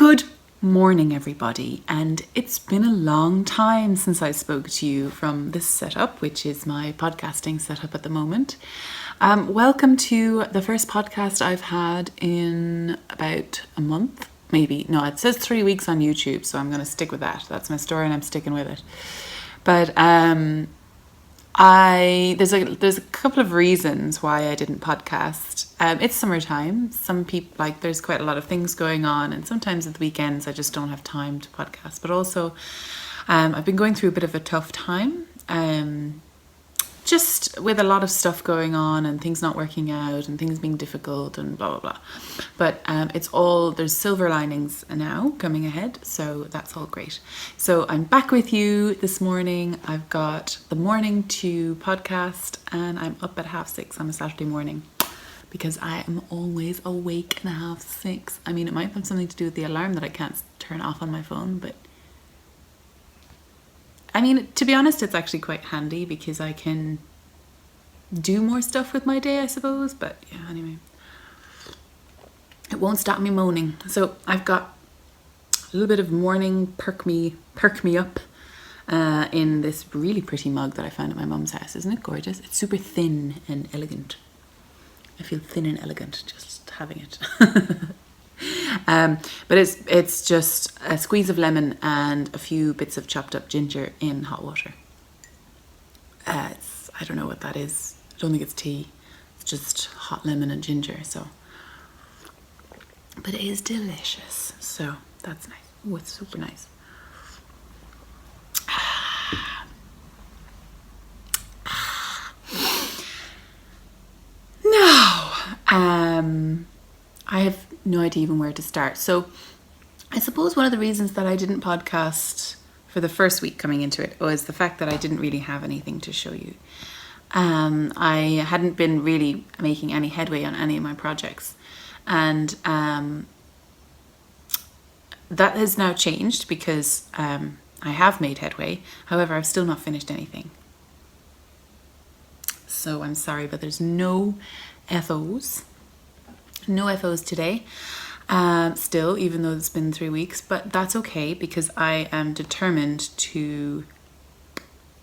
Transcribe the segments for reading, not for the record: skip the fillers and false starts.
Good morning, everybody, and it's been a long time since I spoke to you from this setup, which is my podcasting setup at the moment. Welcome to the first podcast I've had in about a month, maybe. No, it says 3 weeks on YouTube, so I'm going to stick with that. That's my story and I'm sticking with it. But there's a couple of reasons why I didn't podcast. It's summertime. Some people, there's quite a lot of things going on, and sometimes at the weekends I just don't have time to podcast. But also, I've been going through a bit of a tough time, just with a lot of stuff going on and things not working out and things being difficult and blah blah blah. But there's silver linings now coming ahead, so that's all great. So I'm back with you this morning. I've got the Morning to podcast, and I'm up at 6:30 on a Saturday morning because I am always awake at 6:30. I mean, it might have something to do with the alarm that I can't turn off on my phone, but I mean, to be honest, it's actually quite handy because I can do more stuff with my day, I suppose. But yeah, anyway, it won't stop me moaning. So I've got a little bit of morning perk me up in this really pretty mug that I found at my mum's house. Isn't it gorgeous? It's super thin and elegant. I feel thin and elegant just having it. But it's just a squeeze of lemon and a few bits of chopped up ginger in hot water. I don't know what that is. I don't think it's tea. It's just hot lemon and ginger. But it is delicious. So that's nice. Oh, it's super nice. I have no idea even where to start. So I suppose one of the reasons that I didn't podcast for the first week coming into it was the fact that I didn't really have anything to show you. I hadn't been really making any headway on any of my projects. And that has now changed because I have made headway. However, I've still not finished anything. So I'm sorry, but there's no FOs. No FOs today, still, even though it's been 3 weeks, but that's okay because I am determined to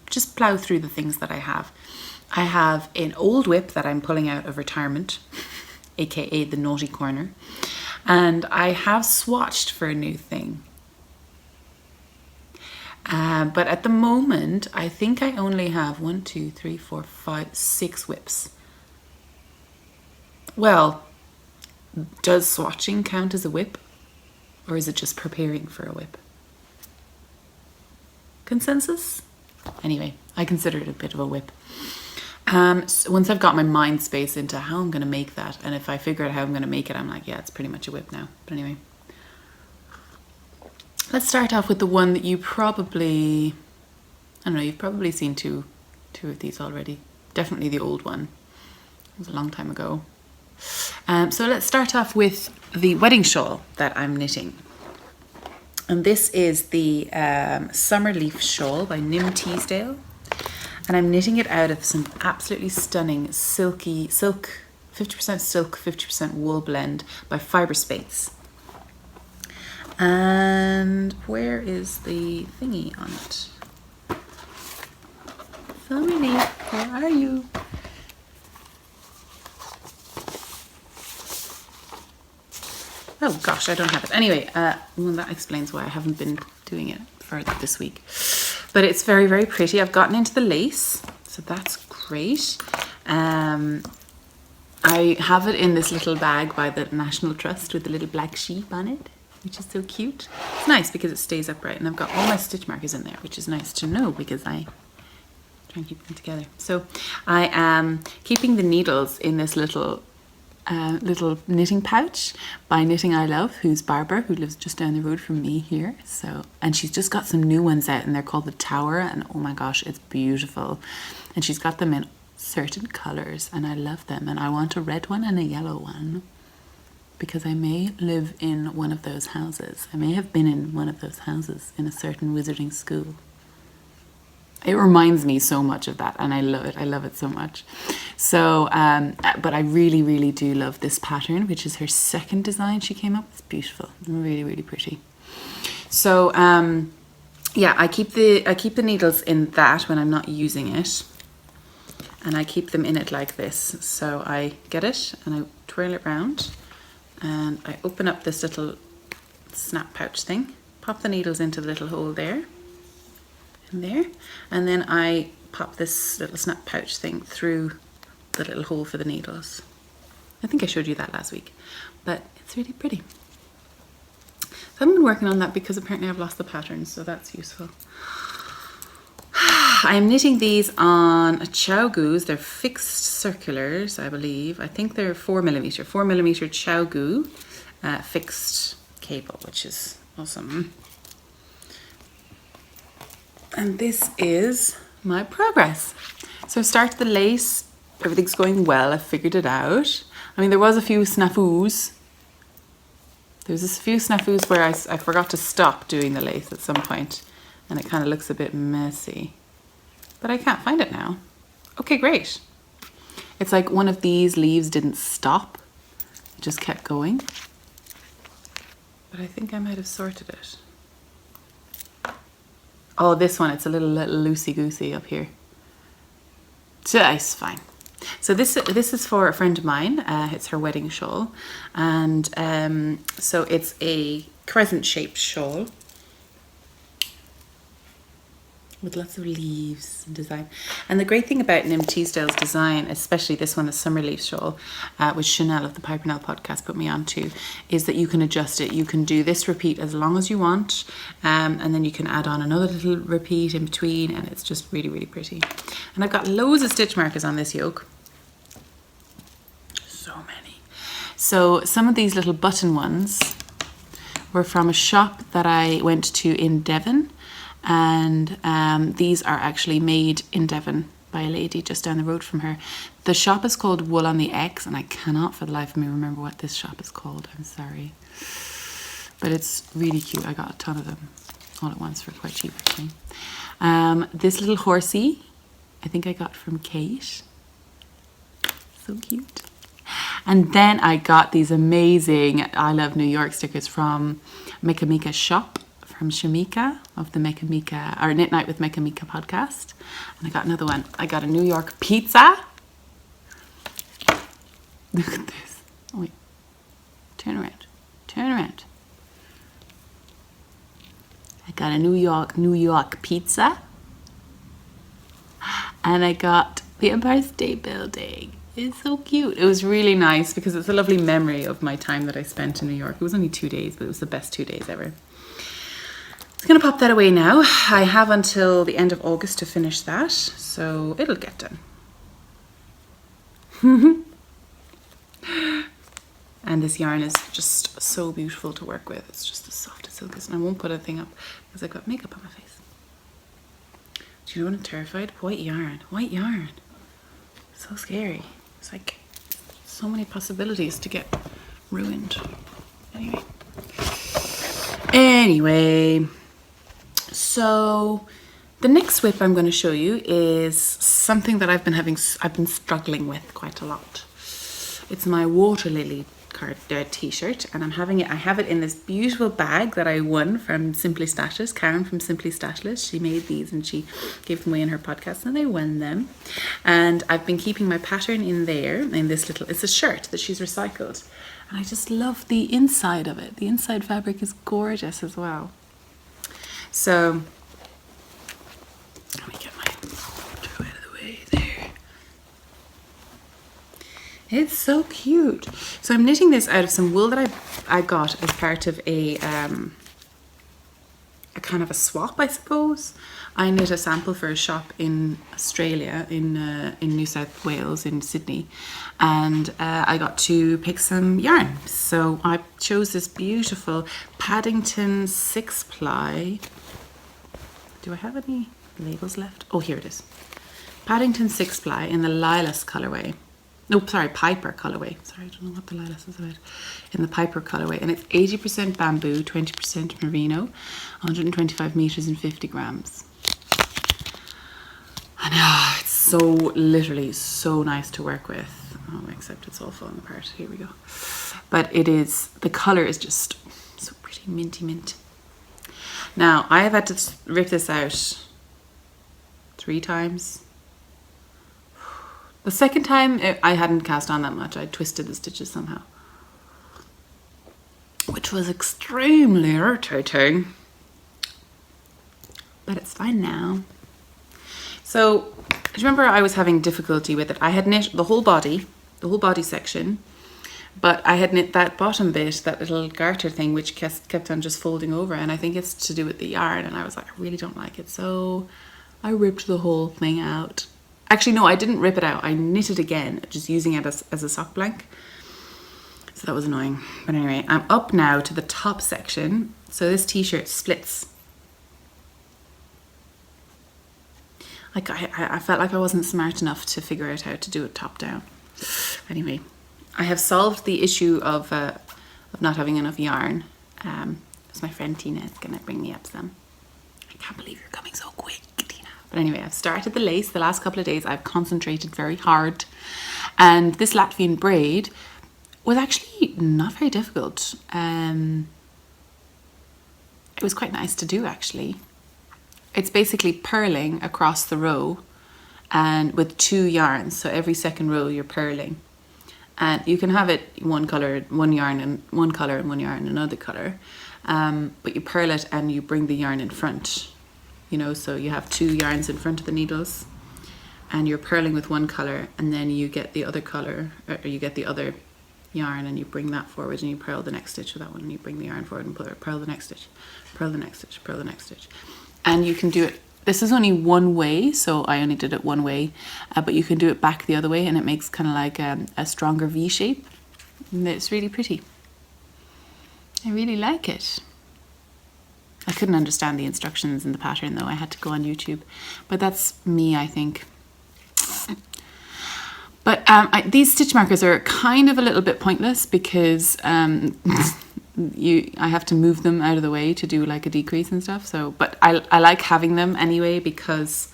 just plow through the things that I have. I have an old WIP that I'm pulling out of retirement, aka the naughty corner, and I have swatched for a new thing. But at the moment, I think I only have 1, 2, 3, 4, 5, 6 WIPs. Well, does swatching count as a WIP? Or is it just preparing for a WIP? Consensus? Anyway, I consider it a bit of a WIP. So once I've got my mind space into how I'm going to make that, and if I figure out how I'm going to make it, I'm like, yeah, it's pretty much a WIP now. But anyway, let's start off with the one that you probably, I don't know, you've probably seen two of these already. Definitely the old one. It was a long time ago. So let's start off with the wedding shawl that I'm knitting. And this is the Summer Leaf Shawl by Nim Teasdale. And I'm knitting it out of some absolutely stunning silk, 50% silk, 50% wool blend by Fiberspace. And where is the thingy on it? Summer Leaf, where are you? Oh gosh, I don't have it. Anyway, well, that explains why I haven't been doing it for this week. But it's very, very pretty. I've gotten into the lace, so that's great. I have it in this little bag by the National Trust with the little black sheep on it, which is so cute. It's nice because it stays upright, and I've got all my stitch markers in there, which is nice to know because I try and keep them together. So I am keeping the needles in this little knitting pouch by Knitting I Love, who's Barbara, who lives just down the road from me here. So, and she's just got some new ones out, and they're called the Tower, and oh my gosh, it's beautiful. And she's got them in certain colors, and I love them. And I want a red one and a yellow one because I may live in one of those houses. I may have been in one of those houses in a certain wizarding school. It reminds me so much of that, and I love it. I love it so much. So, but I really, really do love this pattern, which is her second design she came up with. It's beautiful, really, really pretty. So, yeah, I keep the needles in that when I'm not using it, and I keep them in it like this. So I get it and I twirl it round, and I open up this little snap pouch thing, pop the needles into the little hole there, and there, and then I pop this little snap pouch thing through the little hole for the needles. I think I showed you that last week, but it's really pretty. I haven't been working on that because apparently I've lost the pattern, so that's useful. I'm knitting these on a ChiaoGoo's. They're fixed circulars, I believe. I think they're 4mm ChiaoGoo fixed cable, which is awesome. And this is my progress. So I've started the lace. Everything's going well. I've figured it out. I mean, there was a few snafus. There's a few snafus where I forgot to stop doing the lace at some point, and it kind of looks a bit messy. But I can't find it now. Okay, great. It's like one of these leaves didn't stop. It just kept going. But I think I might have sorted it. Oh, this one, it's a little loosey-goosey up here. It's fine. So this is for a friend of mine. It's her wedding shawl. And so it's a crescent-shaped shawl with lots of leaves and design. And the great thing about Nim Teasdale's design, especially this one, the summer leaf shawl, which Chanel of the Piper Nell podcast put me onto, is that you can adjust it. You can do this repeat as long as you want, and then you can add on another little repeat in between, and it's just really, really pretty. And I've got loads of stitch markers on this yoke. So many. So some of these little button ones were from a shop that I went to in Devon. And these are actually made in Devon by a lady just down the road from her. The shop is called Wool on the X, and I cannot for the life of me remember what this shop is called. I'm sorry. But it's really cute. I got a ton of them all at once for quite cheap, actually. This little horsey, I think I got from Kate. So cute. And then I got these amazing I Love New York stickers from Mekamika shop. From Shamika of the Mekamika, or Knit Night with Mekamika podcast. And I got another one. I got a New York pizza. Look at this. Oh, wait. Turn around. Turn around. I got a New York pizza. And I got the Empire State Building. It's so cute. It was really nice because it's a lovely memory of my time that I spent in New York. It was only 2 days, but it was the best 2 days ever. I'm going to pop that away now. I have until the end of August to finish that, so it'll get done. And this yarn is just so beautiful to work with. It's just as soft as silk is, and I won't put a thing up because I've got makeup on my face. Do you know what I'm terrified? White yarn. White yarn. So scary. It's like so many possibilities to get ruined. Anyway. So the next WIP I'm going to show you is something that I've been struggling with quite a lot. It's my Waterlily t-shirt, and I have it in this beautiful bag that I won from Simplystashless. Karen from Simplystashless, she made these and she gave them away in her podcast, and I won them. And I've been keeping my pattern in there, in this little, it's a shirt that she's recycled. And I just love the inside of it. The inside fabric is gorgeous as well. So, let me get my photo out of the way there. It's so cute. So I'm knitting this out of some wool that I got as part of a kind of a swap, I suppose. I knit a sample for a shop in Australia, in New South Wales, in Sydney, and I got to pick some yarn. So I chose this beautiful Paddington 6-ply. Do I have any labels left? Oh, here it is. Paddington 6-ply in the Lilas colorway. No, sorry, Piper colorway. Sorry, I don't know what the Lilas is about. In the Piper colorway, and it's 80% bamboo, 20% merino, 125 meters and 50 grams. And it's so, literally so nice to work with. Oh, except it's all falling apart. Here we go. But it is, the colour is just so pretty, minty mint. Now, I have had to rip this out 3 times. The second time, I hadn't cast on that much. I twisted the stitches somehow, which was extremely irritating. But it's fine now. So, do you remember I was having difficulty with it? I had knit the whole body section, but I had knit that bottom bit, that little garter thing, which kept on just folding over, and I think it's to do with the yarn, and I was like, I really don't like it, so I ripped the whole thing out. Actually, no, I didn't rip it out. I knit it again, just using it as a sock blank. So that was annoying. But anyway, I'm up now to the top section. So this t-shirt splits. Like I felt like I wasn't smart enough to figure out how to do it top down. Anyway, I have solved the issue of not having enough yarn. So my friend Tina is gonna bring me up some. I can't believe you're coming so quick, Tina. But anyway, I've started the lace. The last couple of days I've concentrated very hard. And this Latvian braid was actually not very difficult. It was quite nice to do, actually. It's basically purling across the row and with 2 yarns. So every second row you're purling. And you can have it one colour, one yarn and one colour and one yarn and another colour. But you purl it and you bring the yarn in front. You know, so you have 2 yarns in front of the needles and you're purling with one colour, and then you get the other colour, or you get the other yarn and you bring that forward and you purl the next stitch with that one, and you bring the yarn forward and purl the next stitch, purl the next stitch, purl the next stitch. And you can do it, this is only one way, so I only did it one way, but you can do it back the other way and it makes kind of like a stronger V shape. And it's really pretty. I really like it. I couldn't understand the instructions in the pattern though, I had to go on YouTube. But that's me, I think. But these stitch markers are kind of a little bit pointless because I have to move them out of the way to do like a decrease and stuff. So, but I like having them anyway because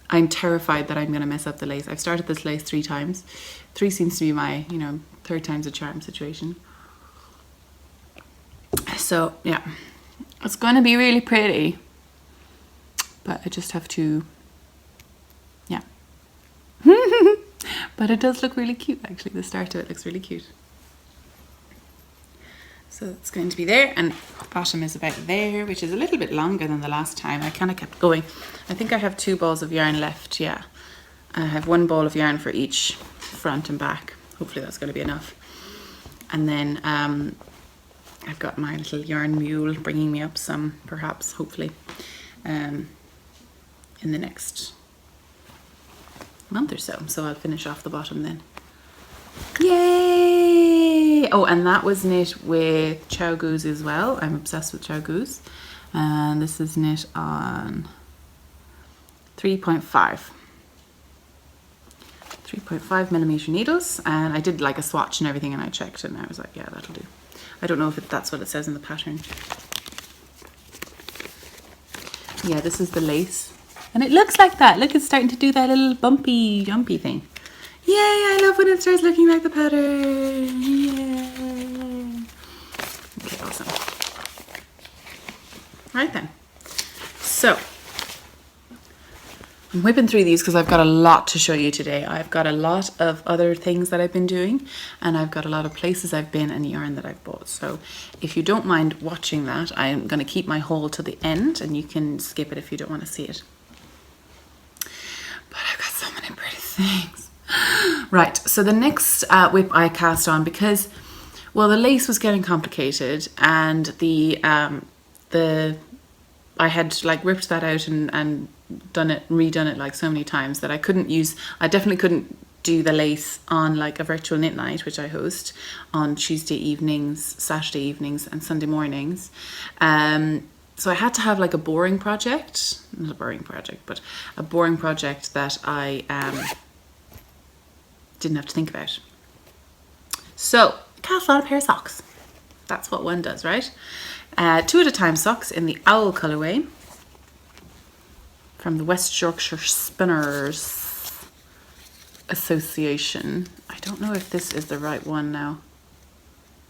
I'm terrified that I'm going to mess up the lace. I've started this lace 3 times. 3 seems to be my, you know, 3rd time's a charm situation. So yeah, it's going to be really pretty, but I just have to, yeah. But it does look really cute actually. The start of it looks really cute. So it's going to be there, and bottom is about there, which is a little bit longer than the last time. I kind of kept going. I think I have 2 balls of yarn left, yeah. I have 1 ball of yarn for each front and back. Hopefully that's going to be enough. And then I've got my little yarn mule bringing me up some, perhaps, hopefully, in the next month or so. So I'll finish off the bottom then. Yay! Oh, and that was knit with ChiaoGoos as well. I'm obsessed with ChiaoGoos. And this is knit on 3.5 millimeter needles. And I did like a swatch and everything, and I checked and I was like, yeah, that'll do. I don't know if that's what it says in the pattern. Yeah, this is the lace. And it looks like that. Look, it's starting to do that little bumpy, jumpy thing. Yay, I love when it starts looking like the pattern. Yay. Okay, awesome. Right then. So, I'm whipping through these because I've got a lot to show you today. I've got a lot of other things that I've been doing, and I've got a lot of places I've been and yarn that I've bought. So if you don't mind watching that, I'm going to keep my haul to the end, and you can skip it if you don't want to see it. But I've got so many pretty things. Right, so the next WIP I cast on, because, well, the lace was getting complicated, and I had like ripped that out and redone it like so many times that I definitely couldn't do the lace on like a virtual knit night, which I host on Tuesday evenings, Saturday evenings and Sunday mornings. So I had to have like a boring project, not a boring project, but a boring project that I didn't have to think about. So I cast on a pair of socks. That's what one does, right? 2 at a time socks in the owl colorway. from the West Yorkshire Spinners Association. I don't know if this is the right one now.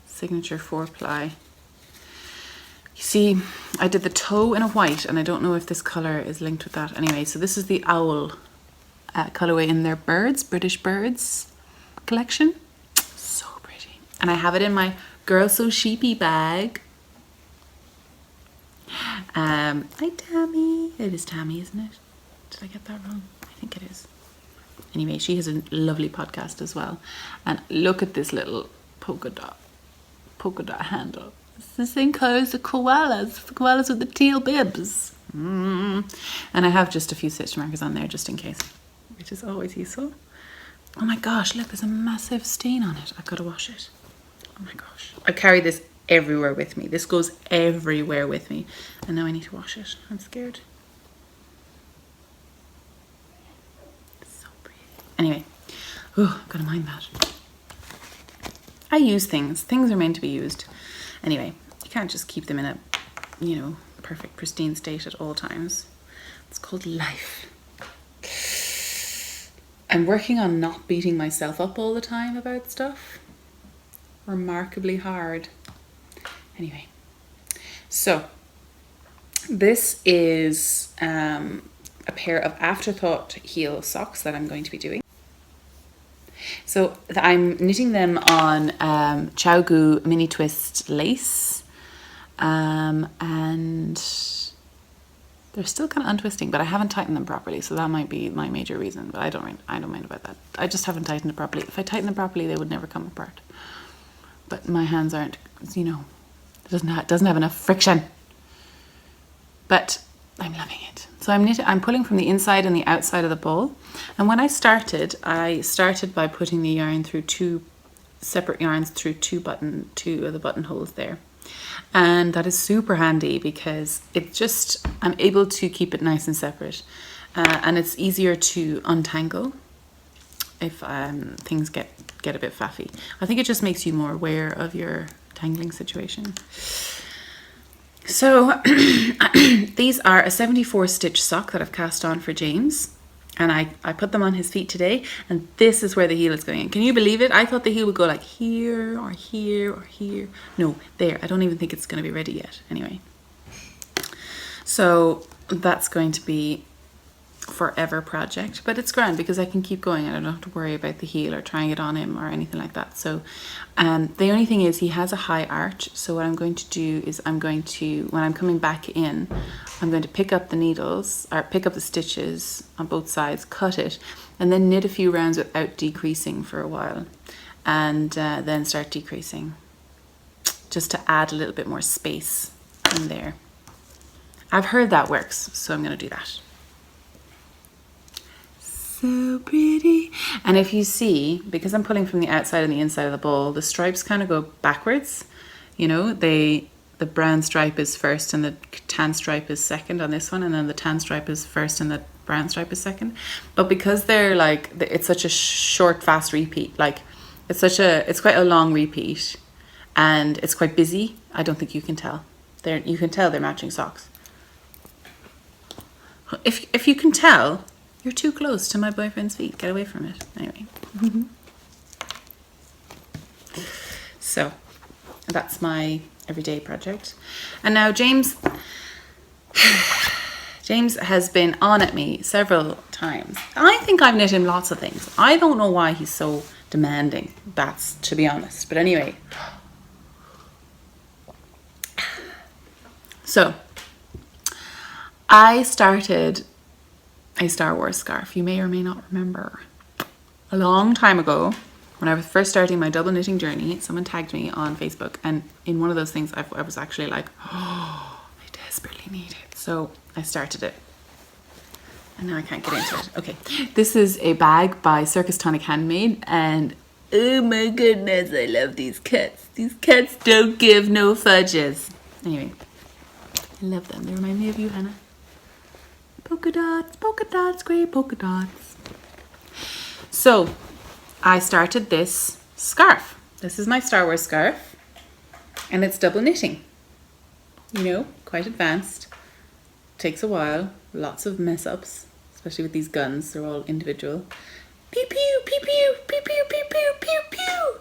Signature 4-ply. You see, I did the toe in a white, and I don't know if this colour is linked with that. Anyway, so this is the owl colourway in their birds, British birds collection. So pretty. And I have it in my Girl So Sheepy bag. Hi Tammy. It is Tammy, isn't it? Did I get that wrong? I think it is. Anyway, she has a lovely podcast as well. And look at this little polka dot handle. It's the same colour as the koalas with the teal bibs. And I have just a few stitch markers on there just in case, which is always useful. Oh my gosh, look, there's a massive stain on it. I've got to wash it. Oh my gosh. I carry this everywhere with me. This goes everywhere with me. And now I need to wash it. I'm scared. It's so pretty. Anyway, I've got to mind that. I use things. Things are meant to be used. Anyway, you can't just keep them in a, perfect, pristine state at all times. It's called life. I'm working on not beating myself up all the time about stuff. Remarkably hard. Anyway, so this is a pair of Afterthought heel socks that I'm going to be doing. So I'm knitting them on ChiaoGoo mini twist lace, and they're still kind of untwisting, but I haven't tightened them properly, so that might be my major reason. But I don't mind about that. I just haven't tightened it properly. If I tighten them properly, they would never come apart. But my hands aren't, it doesn't have enough friction. But I'm loving it. So I'm pulling from the inside and the outside of the ball. And when I started by putting the yarn through two separate yarns through two of the buttonholes there. And that is super handy because I'm able to keep it nice and separate. And it's easier to untangle if things get a bit faffy. I think it just makes you more aware of your tangling situation. So these are a 74 stitch sock that I've cast on for James, and I put them on his feet today, and this is where the heel is going in. Can you believe it? I thought the heel would go like here or here or here. No, there. I don't even think it's going to be ready yet. Anyway, so that's going to be forever project, but it's grand because I can keep going and I don't have to worry about the heel or trying it on him or anything like that. So the only thing is he has a high arch, so what I'm going to do is when I'm coming back in, I'm going to pick up the needles or pick up the stitches on both sides, cut it, and then knit a few rounds without decreasing for a while, and then start decreasing just to add a little bit more space in there. I've heard that works, so I'm going to do that. So pretty. And if you see, because I'm pulling from the outside and the inside of the ball, the stripes kind of go backwards. The brown stripe is first and the tan stripe is second on this one, and then the tan stripe is first and the brown stripe is second. But because they're it's such a short, fast repeat, it's quite a long repeat, and it's quite busy. I don't think you can tell. You can tell they're matching socks. If you can tell, you're too close to my boyfriend's feet. Get away from it. Anyway. So that's my everyday project. And now James has been on at me several times. I think I've knit him lots of things. I don't know why he's so demanding. That's to be honest. But anyway. So I started a Star Wars scarf. You may or may not remember. A long time ago, when I was first starting my double knitting journey, someone tagged me on Facebook, and in one of those things I was actually like, oh, I desperately need it. So I started it. And now I can't get into it. Okay, this is a bag by Circus Tonic Handmade, and oh my goodness, I love these cats. These cats don't give no fudges. Anyway, I love them. They remind me of you, Hannah. Polka dots, great polka dots. So I started this scarf. This is my Star Wars scarf, and it's double knitting. Quite advanced. takes a while, lots of mess ups, especially with these guns. They're all individual. Pew pew pew pew pew pew pew pew pew pew.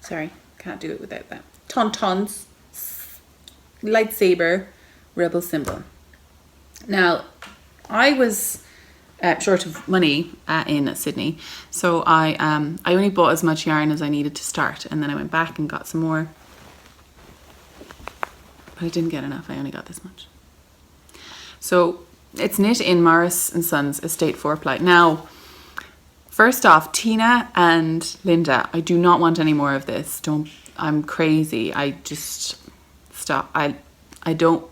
Sorry, can't do it without that. Tauntauns, lightsaber, rebel symbol. Now, I was short of money in Sydney, so I only bought as much yarn as I needed to start, and then I went back and got some more. But I didn't get enough. I only got this much. So it's knit in Morris and Sons Estate 4-ply. Now, first off, Tina and Linda, I do not want any more of this. I'm crazy. I just stop. I don't.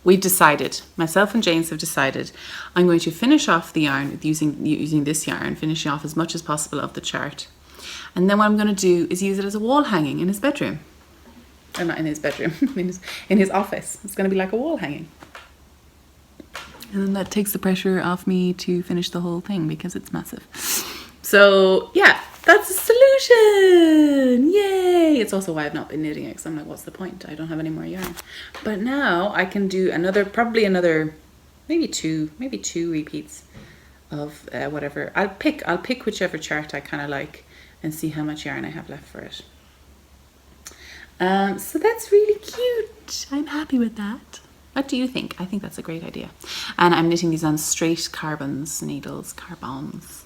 We've decided, myself and James have decided, I'm going to finish off the yarn using this yarn, finishing off as much as possible of the chart. And then what I'm going to do is use it as a wall hanging in his bedroom. Or not in his bedroom, in his office. It's going to be like a wall hanging. And then that takes the pressure off me to finish the whole thing because it's massive. So yeah, that's a solution! Yay! It's also why I've not been knitting it, because I'm like, what's the point? I don't have any more yarn. But now I can do probably another, maybe two repeats of whatever. I'll pick whichever chart I kind of like and see how much yarn I have left for it. So that's really cute. I'm happy with that. What do you think? I think that's a great idea. And I'm knitting these on straight Carbonz needles, Carbonz.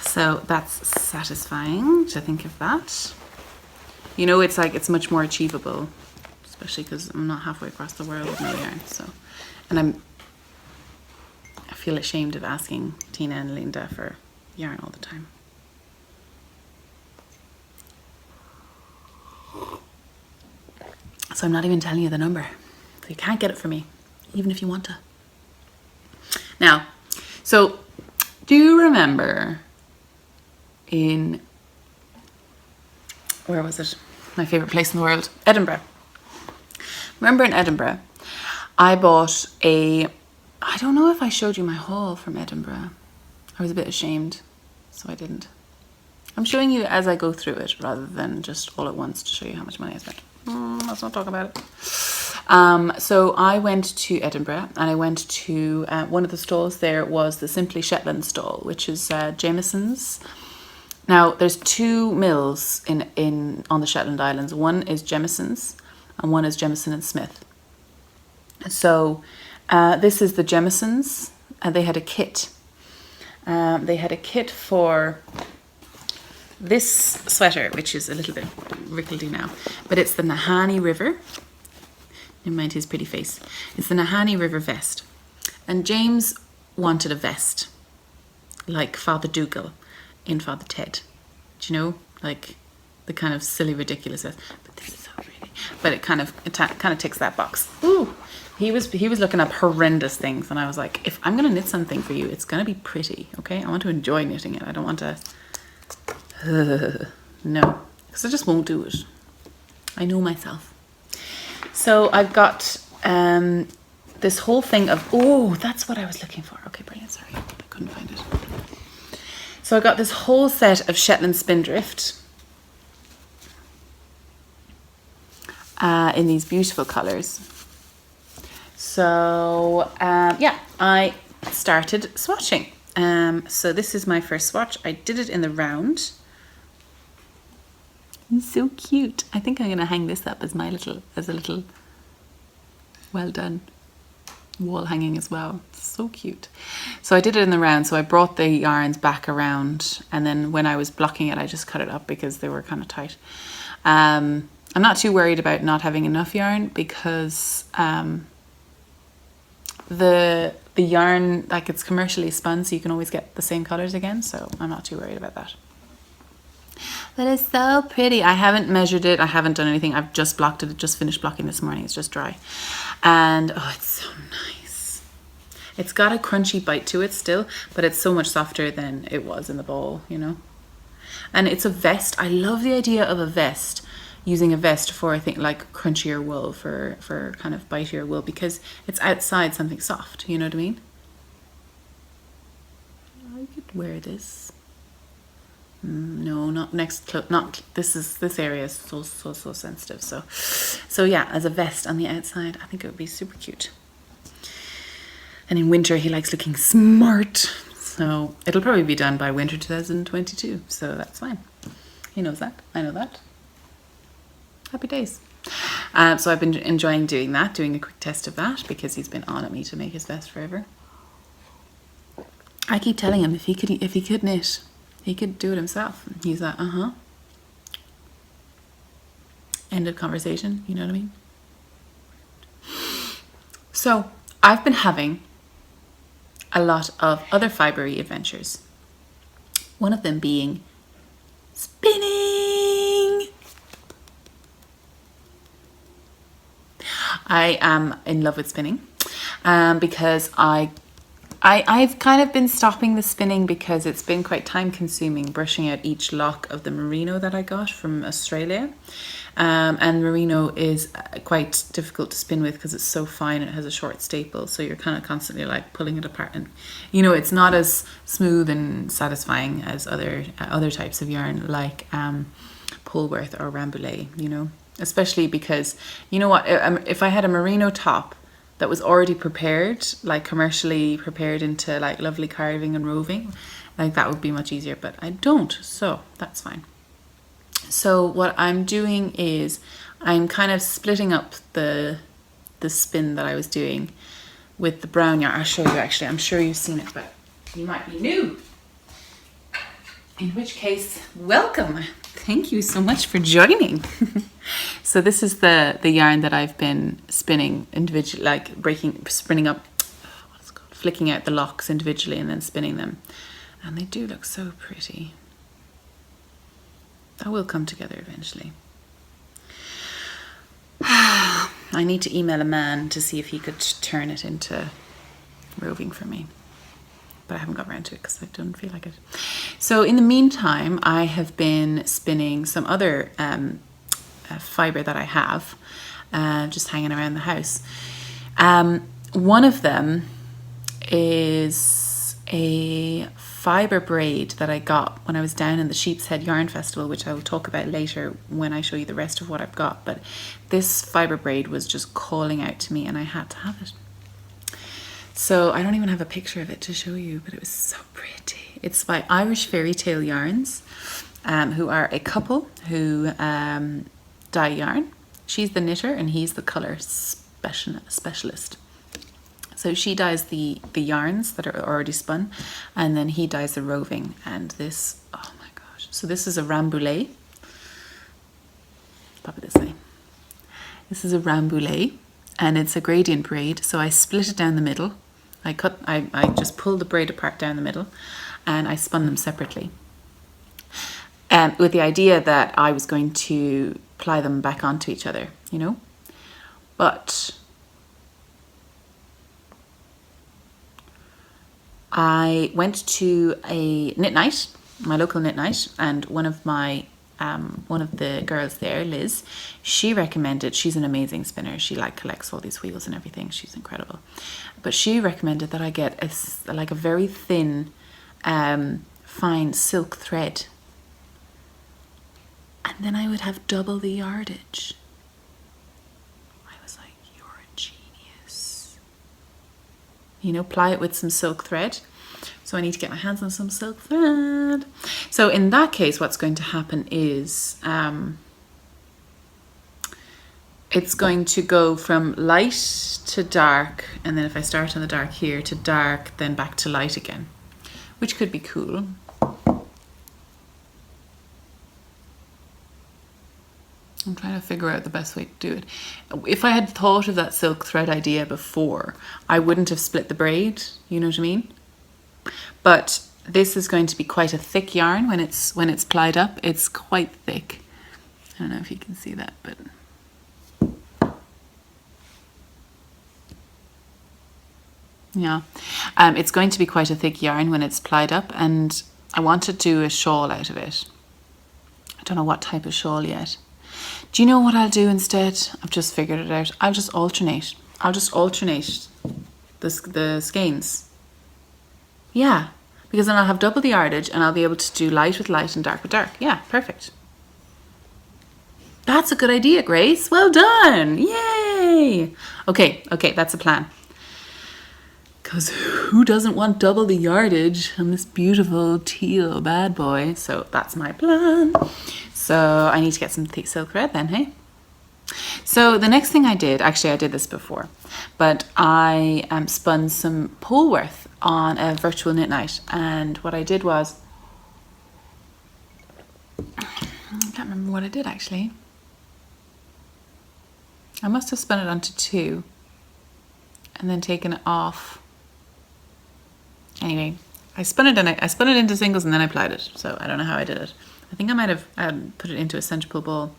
So that's satisfying to think of that. You know, it's like, it's much more achievable, especially because I'm not halfway across the world with no yarn. So, and I feel ashamed of asking Tina and Linda for yarn all the time. So I'm not even telling you the number. So you can't get it for me, even if you want to. Now, so do you remember where was it? My favorite place in the world, Edinburgh. Remember in Edinburgh, I bought I don't know if I showed you my haul from Edinburgh. I was a bit ashamed, so I didn't. I'm showing you as I go through it rather than just all at once to show you how much money I spent. Let's not talk about it. So I went to Edinburgh and I went to one of the stalls there was the Simply Shetland stall, which is Jameson's. Now there's two mills on the Shetland Islands. One is Jemisin's and one is Jemison and Smith. So this is the Jemisons, and they had a kit. They had a kit for this sweater, which is a little bit wrinkledy now, but it's the Nahani River. Never mind his pretty face. It's the Nahani River vest. And James wanted a vest like Father Dougal in Father Ted. Do you know? Like the kind of silly, ridiculous vest. But this is so pretty. But it kind of ticks that box. Ooh. He was looking up horrendous things, and I was like, if I'm gonna knit something for you, it's gonna be pretty, okay? I want to enjoy knitting it. I don't want to no, because I just won't do it. I know myself. So I've got this whole thing of, oh, that's what I was looking for. Okay, brilliant, sorry, I couldn't find it. So I got this whole set of Shetland Spindrift in these beautiful colours. So yeah, I started swatching. So this is my first swatch. I did it in the round. It's so cute. I think I'm going to hang this up as a little well done wall hanging as well. It's so cute. So I did it in the round. So I brought the yarns back around, and then when I was blocking it, I just cut it up because they were kind of tight. I'm not too worried about not having enough yarn because the yarn, like, it's commercially spun, so you can always get the same colors again, so I'm not too worried about that. But it's so pretty. I haven't measured it, I haven't done anything. I've just blocked it, just finished blocking this morning. It's just dry, and oh, it's so nice. It's got a crunchy bite to it still, but it's so much softer than it was in the ball, you know. And it's a vest. I love the idea of a vest, using a vest for, I think, like crunchier wool, for kind of bitier wool, because it's outside something soft, you know what I mean? I could wear this. No, not next, not, this area is so sensitive. So yeah, as a vest on the outside, I think it would be super cute. And in winter, he likes looking smart. So it'll probably be done by winter 2022. So that's fine. He knows that. I know that. Happy days. So I've been enjoying doing that, doing a quick test of that, because he's been on at me to make his vest forever. I keep telling him if he could knit, he could do it himself. He's like, End of conversation, you know what I mean? So I've been having a lot of other fibery adventures. One of them being spinning. I am in love with spinning because I've kind of been stopping the spinning because it's been quite time consuming brushing out each lock of the merino that I got from Australia. And merino is quite difficult to spin with because it's so fine and it has a short staple, so you're kind of constantly like pulling it apart, and you know, it's not as smooth and satisfying as other types of yarn like Polworth or Rambouillet, you know, especially because, you know what, if I had a merino top that was already prepared, like commercially prepared into like lovely carving and roving, like that would be much easier, but I don't, so that's fine. So what I'm doing is I'm kind of splitting up the spin that I was doing with the brown yarn. I'll show you actually, I'm sure you've seen it, but you might be new. In which case, welcome. Thank you so much for joining. So this is the yarn that I've been spinning individually, like spinning up, what's it called? Flicking out the locks individually and then spinning them. And they do look so pretty. That will come together eventually. I need to email a man to see if he could turn it into roving for me. But I haven't got around to it because I don't feel like it. So in the meantime, I have been spinning some other fibre that I have, just hanging around the house. One of them is a fibre braid that I got when I was down in the Sheep's Head Yarn Festival, which I will talk about later when I show you the rest of what I've got. But this fibre braid was just calling out to me and I had to have it. So I don't even have a picture of it to show you, but it was so pretty. It's by Irish Fairy Tale Yarns, who are a couple who dye yarn. She's the knitter and he's the colour specialist. So she dyes the yarns that are already spun, and then he dyes the roving. And this, oh my gosh. So this is a Rambouillet. Pop it this way. This is a Rambouillet, and it's a gradient braid. So I split it down the middle. I just pulled the braid apart down the middle, and I spun them separately. With the idea that I was going to ply them back onto each other, you know. But I went to a knit night, my local knit night, and one of the girls there, Liz, she recommended, she's an amazing spinner, she like collects all these wheels and everything, she's incredible, but she recommended that I get a very thin fine silk thread, and then I would have double the yardage. I was like, you're a genius. You know, ply it with some silk thread. So I need to get my hands on some silk thread. So in that case, what's going to happen is it's going to go from light to dark, and then if I start on the dark here to dark, then back to light again, which could be cool. I'm trying to figure out the best way to do it. If I had thought of that silk thread idea before, I wouldn't have split the braid, you know what I mean? But this is going to be quite a thick yarn when it's plied up. It's quite thick. I don't know if you can see that, but yeah, it's going to be quite a thick yarn when it's plied up, and I want to do a shawl out of it. I don't know what type of shawl yet. Do you know what I'll do instead? I've just figured it out. I'll just alternate the skeins. Yeah, Because then I'll have double the yardage and I'll be able to do light with light and dark with dark. Yeah, perfect. That's a good idea, Grace. Well done. Yay. Okay, that's a plan. Because who doesn't want double the yardage on this beautiful teal bad boy? So that's my plan. So I need to get some silk thread then, hey? So the next thing I did, actually I did this before, but I spun some Polworth on a virtual knit night. And what I did was, I can't remember what I did actually. I must have spun it onto 2 and then taken it off. Anyway, I spun it into singles and then I applied it. So I don't know how I did it. I think I might have put it into a center pull ball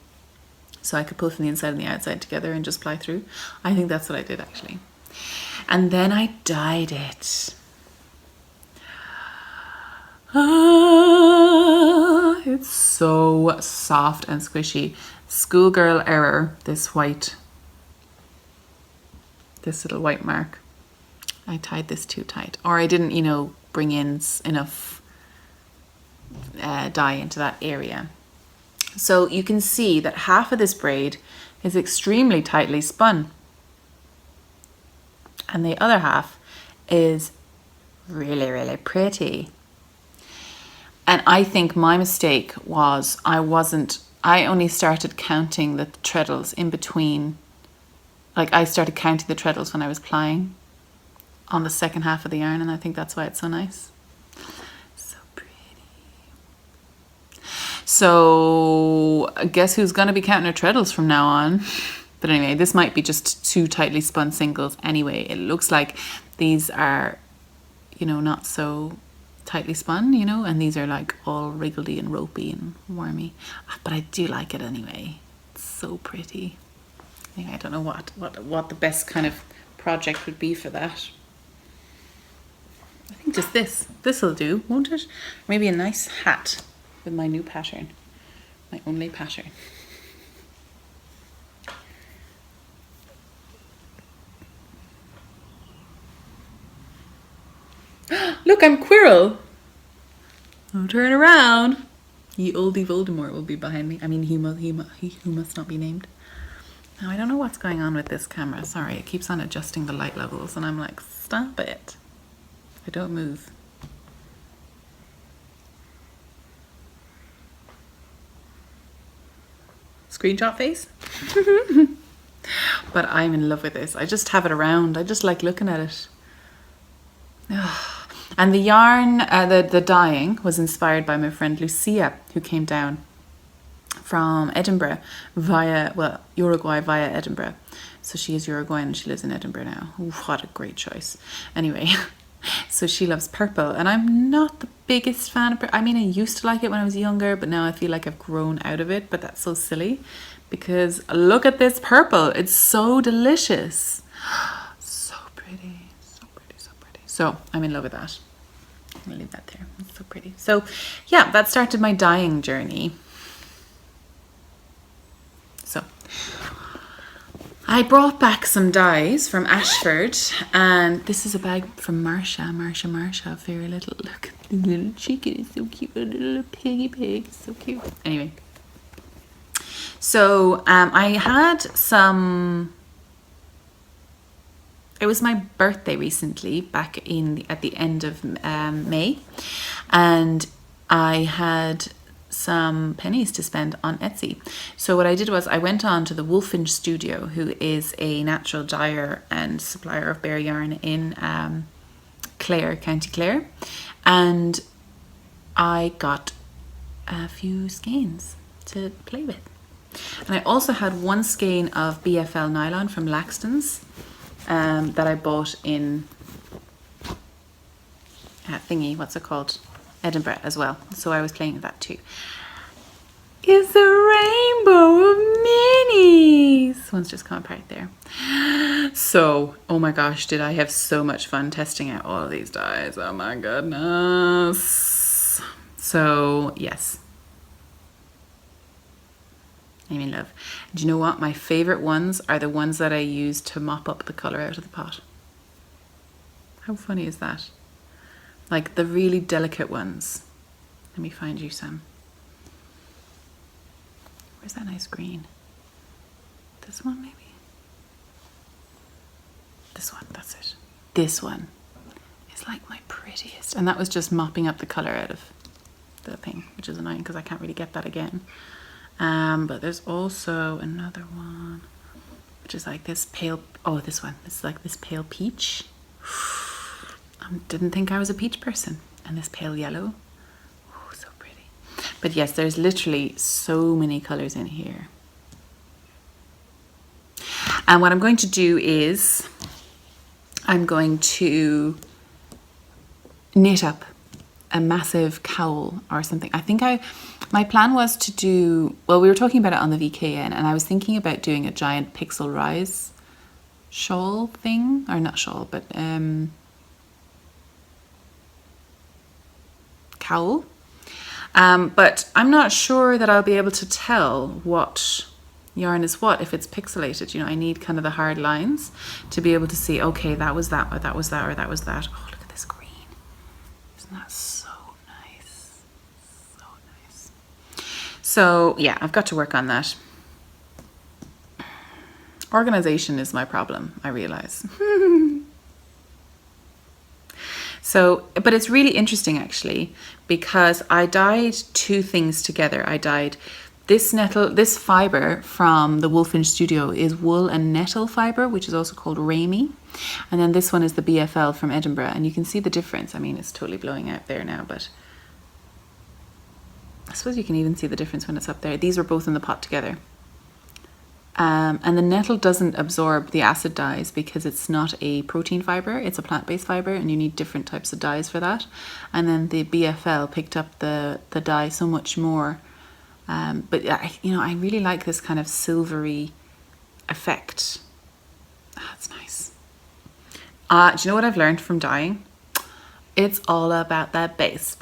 so I could pull from the inside and the outside together and just ply through. I think that's what I did actually. And then I dyed it. It's so soft and squishy. Schoolgirl error, this little white mark. I tied this too tight, or I didn't, you know, bring in enough dye into that area. So you can see that half of this braid is extremely tightly spun and the other half is really, really pretty. And I think my mistake was I only started counting the treadles in between. Like I started counting the treadles when I was plying on the second half of the yarn, and I think that's why it's so nice. So pretty. So guess who's gonna be counting her treadles from now on? But anyway, this might be just 2 tightly spun singles anyway. It looks like these are, you know, not so tightly spun, you know, and these are like all wriggledy and ropey and wormy. But I do like it anyway. It's so pretty. I don't know what the best kind of project would be for that. I think just this'll do, won't it? Maybe a nice hat with my new pattern, my only pattern. Look, I'm Quirrell. Oh, turn around. Ye oldie Voldemort will be behind me. I mean, he who must not be named. Now, I don't know what's going on with this camera. Sorry, it keeps on adjusting the light levels and I'm like, stop it. I don't move. Screenshot face? But I'm in love with this. I just have it around. I just like looking at it. And the yarn, the dyeing was inspired by my friend Lucia, who came down from Edinburgh Uruguay via Edinburgh. So she is Uruguayan and she lives in Edinburgh now. Ooh, what a great choice. Anyway, so she loves purple and I'm not the biggest fan of purple. I mean, I used to like it when I was younger, but now I feel like I've grown out of it, but that's so silly because look at this purple. It's so delicious. So pretty, so pretty, so pretty. So I'm in love with that. I'm gonna leave that there. It's so pretty. So yeah, that started my dyeing journey. So I brought back some dyes from Ashford, and this is a bag from Marsha, very little, look, the little chicken is so cute, a little piggy pig, so cute. Anyway, so I had some, it was my birthday recently, back at the end of May, and I had some pennies to spend on Etsy. So what I did was I went on to the Wolfinch Studio, who is a natural dyer and supplier of bare yarn in Clare, County Clare, and I got a few skeins to play with. And I also had one skein of BFL nylon from Laxton's that I bought in what's it called? Edinburgh as well. So I was playing with that too. It's a rainbow of minis. One's just come apart there. So, oh my gosh, did I have so much fun testing out all of these dyes. Oh my goodness. So, yes. I'm in love. Do you know what? My favorite ones are the ones that I use to mop up the color out of the pot. How funny is that? like the really delicate ones. Let me find you some. Where's that nice green? This one maybe? This one, that's it. This one is like my prettiest. And that was just mopping up the colour out of the thing, which is annoying because I can't really get that again. But there's also another one, which is like this pale, oh, this one. It's like this pale peach. I didn't think I was a peach person. And this pale yellow. Oh, so pretty. But yes, there's literally so many colours in here. And what I'm going to do is I'm going to knit up a massive cowl or something. I think my plan was to do, well, we were talking about it on the VKN, and I was thinking about doing a giant pixel rise shawl thing, or not shawl, but cowl. But I'm not sure that I'll be able to tell what yarn is what if it's pixelated. You know, I need kind of the hard lines to be able to see, okay, that was that, or that was that, or that was that. Oh, look at this green. Isn't that so nice? So nice. So yeah, I've got to work on that. Organization is my problem, I realize. So, but it's really interesting actually, because I dyed two things together. I dyed this fibre from the Wolffinch Studio is wool and nettle fibre, which is also called Ramy. And then this one is the BFL from Edinburgh. And you can see the difference. I mean, it's totally blowing out there now, but I suppose you can even see the difference when it's up there. These were both in the pot together. And the nettle doesn't absorb the acid dyes because it's not a protein fibre, it's a plant-based fibre, and you need different types of dyes for that. And then the BFL picked up the dye so much more. But you know, I really like this kind of silvery effect. That's nice. Do you know what I've learned from dyeing? It's all about that base,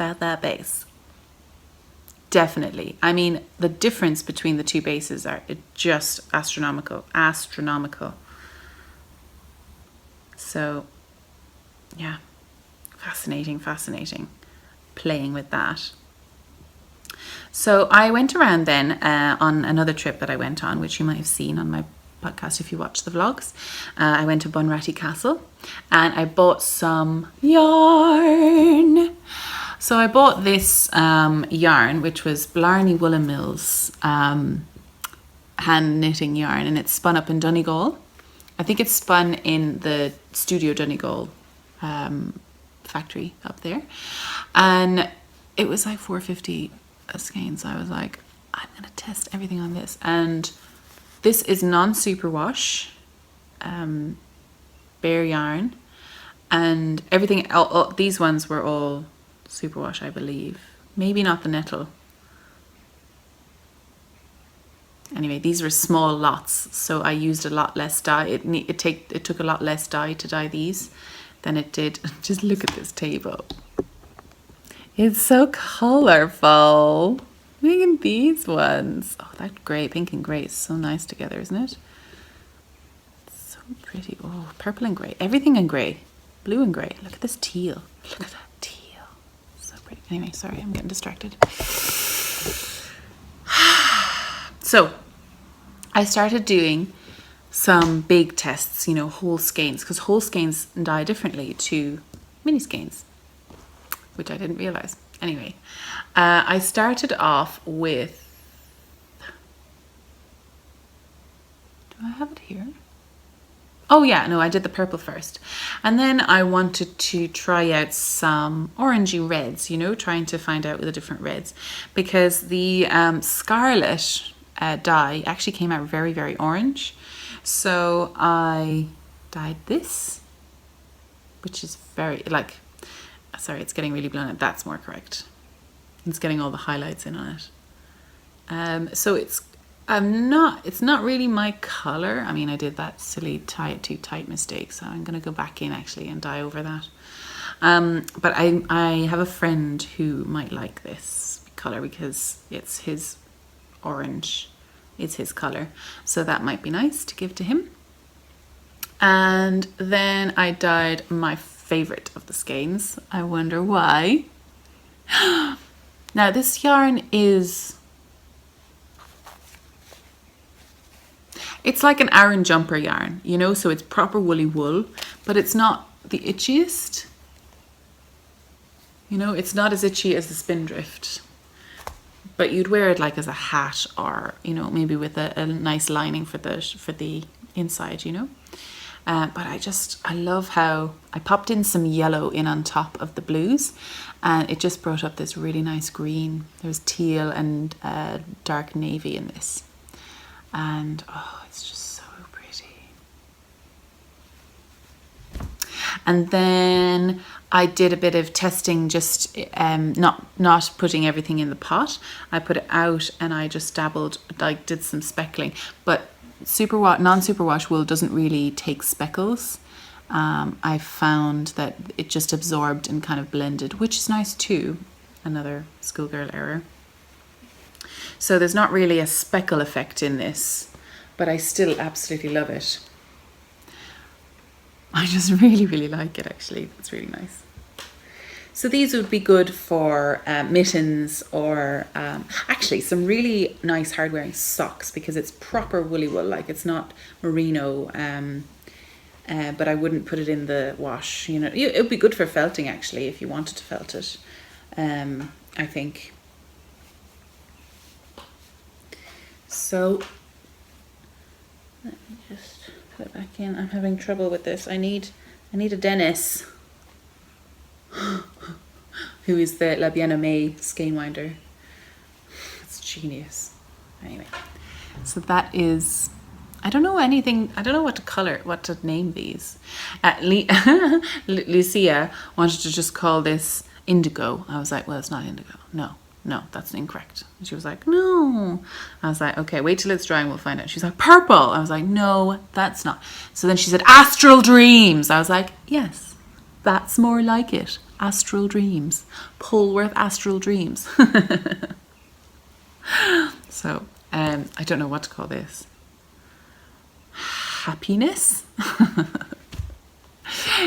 Definitely. I mean, the difference between the two bases are just astronomical. So, yeah, fascinating. Playing with that. So I went around then on another trip that I went on, which you might have seen on my podcast if you watch the vlogs. I went to Bunratty Castle and I bought some yarn. So I bought this yarn, which was Blarney Woolen Mills hand knitting yarn, and it's spun up in Donegal. I think it's spun in the Studio Donegal factory up there. And it was like $4.50 a skein, so I was like, I'm gonna test everything on this. And this is non-superwash bare yarn, and everything, these ones were all superwash, I believe. Maybe not the nettle. Anyway, these were small lots, so I used a lot less dye. It took a lot less dye to dye these than it did. Just look at this table. It's so colorful. Look at these ones. Oh, that grey, pink and grey is so nice together, isn't it? So pretty. Oh, purple and grey. Everything in grey. Blue and grey. Look at this teal. Look at that teal. So pretty. Anyway, sorry, I'm getting distracted. So, I started doing some big tests, you know, whole skeins, because whole skeins dye differently to mini skeins, which I didn't realize. Anyway, I started off with, do I have it here? Oh yeah, no, I did the purple first. And then I wanted to try out some orangey reds, you know, trying to find out with the different reds, because the scarlet dye actually came out very, very orange. So I dyed this, which is very, like, sorry, it's getting really blown out. That's more correct. It's getting all the highlights in on it. So it's not really my color. I mean, I did that silly tie it too tight mistake, so I'm gonna go back in actually and dye over that. But I have a friend who might like this color because it's his orange, it's his color, so that might be nice to give to him. And then I dyed my favourite of the skeins. I wonder why. Now this yarn is, it's like an Aran jumper yarn, you know, so it's proper woolly wool, but it's not the itchiest. You know, it's not as itchy as the Spindrift, but you'd wear it like as a hat, or, you know, maybe with a nice lining for the inside, you know. But I love how I popped in some yellow in on top of the blues, and it just brought up this really nice green. There's teal and dark navy in this, and oh, it's just so pretty. And then I did a bit of testing, just not putting everything in the pot. I put it out and I just dabbled, like did some speckling. But non-superwash wool doesn't really take speckles. I found that it just absorbed and kind of blended, which is nice too. Another schoolgirl error. So there's not really a speckle effect in this, but I still absolutely love it. I just really, really like it, actually. It's really nice. So these would be good for mittens, or actually some really nice hard wearing socks, because it's proper woolly wool, like it's not merino, but I wouldn't put it in the wash, you know. It would be good for felting, actually, if you wanted to felt it, I think. So let me just put it back in. I'm having trouble with this. I need a Dennis, who is the La Bien-Aimée skein winder. It's genius. Anyway, so that is, I don't know what to name these. Lucia wanted to just call this indigo. I was like, well, it's not indigo. No, that's incorrect. And she was like, no. I was like, okay, wait till it's dry and we'll find out. She's like, purple. I was like, no, that's not. So then she said, astral dreams. I was like, yes, that's more like it. Astral dreams. Polworth astral dreams. So, I don't know what to call this. Happiness?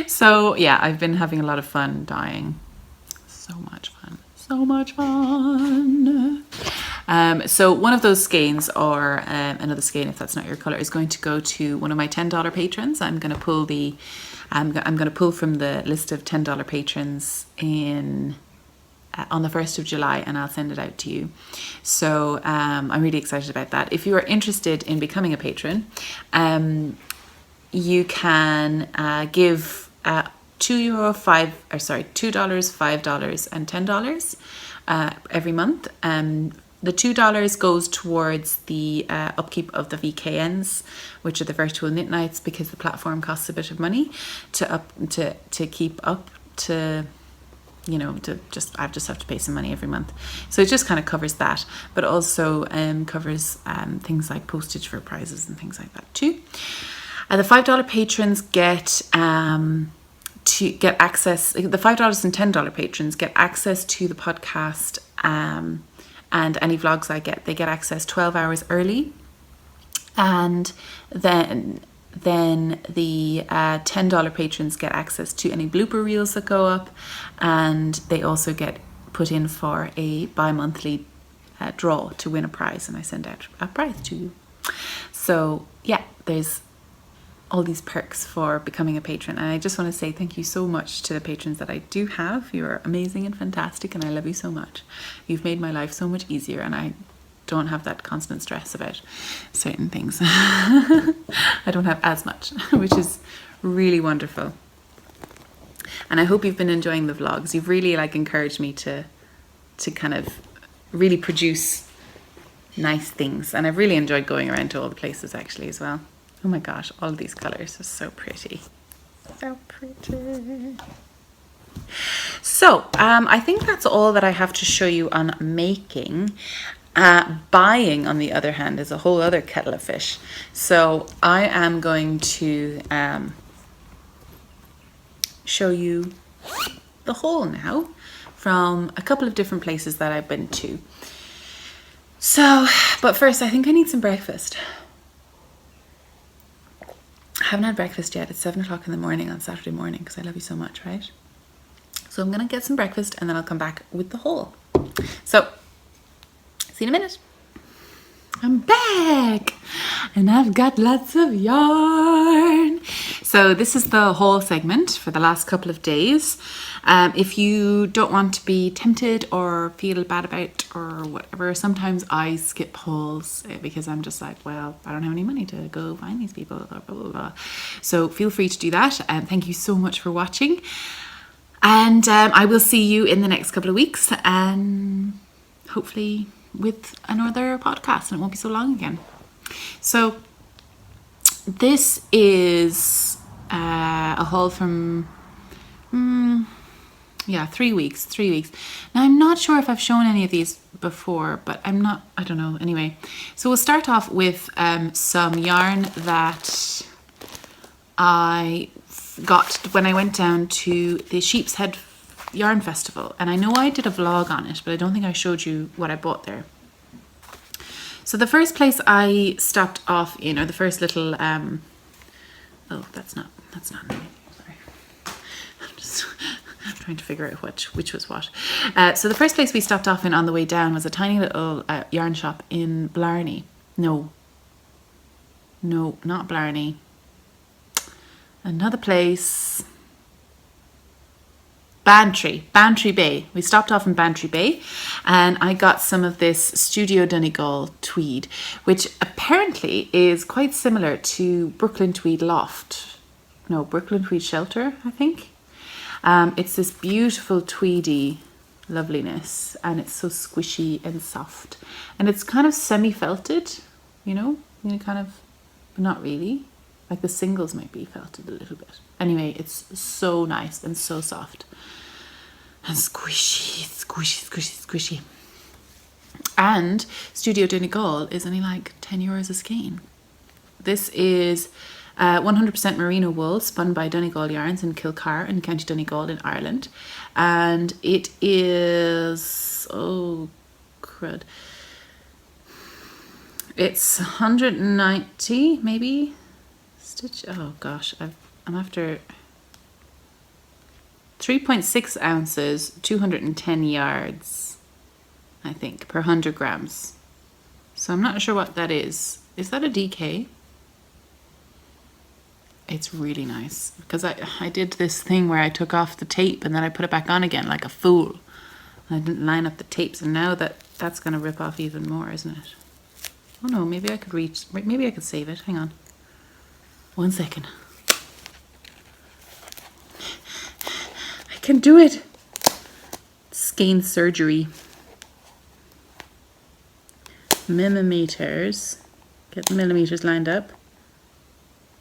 So, yeah, I've been having a lot of fun dyeing. So much fun. So much fun. So one of those skeins, or another skein if that's not your colour, is going to go to one of my $10 patrons. I'm going to pull from the list of $10 patrons on the 1st of July, and I'll send it out to you. So I'm really excited about that. If you are interested in becoming a patron, you can give $2, $5, and $10 every month. The $2 goes towards the upkeep of the VKNs, which are the virtual knit nights, because the platform costs a bit of money to keep up, to, you know, I just have to pay some money every month. So it just kind of covers that, but also covers things like postage for prizes and things like that too. The $5 patrons get access. The $5 and $10 patrons get access to the podcast, and any vlogs I get, they get access 12 hours early. And then the $10 patrons get access to any blooper reels that go up, and they also get put in for a bi-monthly draw to win a prize, and I send out a prize to you. So yeah, there's all these perks for becoming a patron, and I just want to say thank you so much to the patrons that I do have. You're amazing and fantastic, and I love you so much. You've made my life so much easier, and I don't have that constant stress about certain things. I don't have as much, which is really wonderful. And I hope you've been enjoying the vlogs. You've really encouraged me to kind of really produce nice things, and I've really enjoyed going around to all the places actually as well. Oh my gosh, all of these colours are so pretty. So pretty. So, I think that's all that I have to show you on making. Buying, on the other hand, is a whole other kettle of fish. So I am going to show you the haul now from a couple of different places that I've been to. So, but first I think I need some breakfast. haven't had breakfast yet. It's 7 o'clock in the morning on Saturday morning because I love you so much, right? So I'm going to get some breakfast and then I'll come back with the haul. So, see you in a minute. I'm back and I've got lots of yarn. So this is the haul segment for the last couple of days. If you don't want to be tempted or feel bad about or whatever, sometimes I skip hauls because I'm just like, well, I don't have any money to go find these people, blah, blah, blah, blah. So feel free to do that. And thank you so much for watching. And I will see you in the next couple of weeks and hopefully with another podcast, and it won't be so long again. So this is a haul from 3 weeks. Now I'm not sure if I've shown any of these before, but I don't know. Anyway, so we'll start off with some yarn that I got when I went down to the Sheep's Head Yarn Festival, and I know I did a vlog on it, but I don't think I showed you what I bought there. So the first place I stopped off in, or the first little oh, that's not me. Sorry, I'm just trying to figure out which was what. So the first place we stopped off in on the way down was a tiny little yarn shop in Blarney. No, not Blarney. Another place. Bantry Bay. We stopped off in Bantry Bay and I got some of this Studio Donegal tweed, which apparently is quite similar to Brooklyn Tweed Loft. No, Brooklyn Tweed Shelter, I think. It's this beautiful tweedy loveliness and it's so squishy and soft. And it's kind of semi-felted, kind of, but not really. Like the singles might be felted a little bit. Anyway, it's so nice and so soft. And squishy. And Studio Donegal is only like 10 euros a skein. This is 100% merino wool spun by Donegal Yarns in Kilcar in County Donegal in Ireland. And it is, oh crud, it's 190 maybe stitch. Oh gosh, I'm after 3.6 ounces, 210 yards, I think, per 100 grams. So I'm not sure what that is. Is that a DK? It's really nice because I did this thing where I took off the tape and then I put it back on again like a fool. I didn't line up the tapes, and now that's going to rip off even more, isn't it? Oh no, maybe I could save it. Hang on. 1 second. I can do it. Skein surgery. Millimeters. Get the millimeters lined up.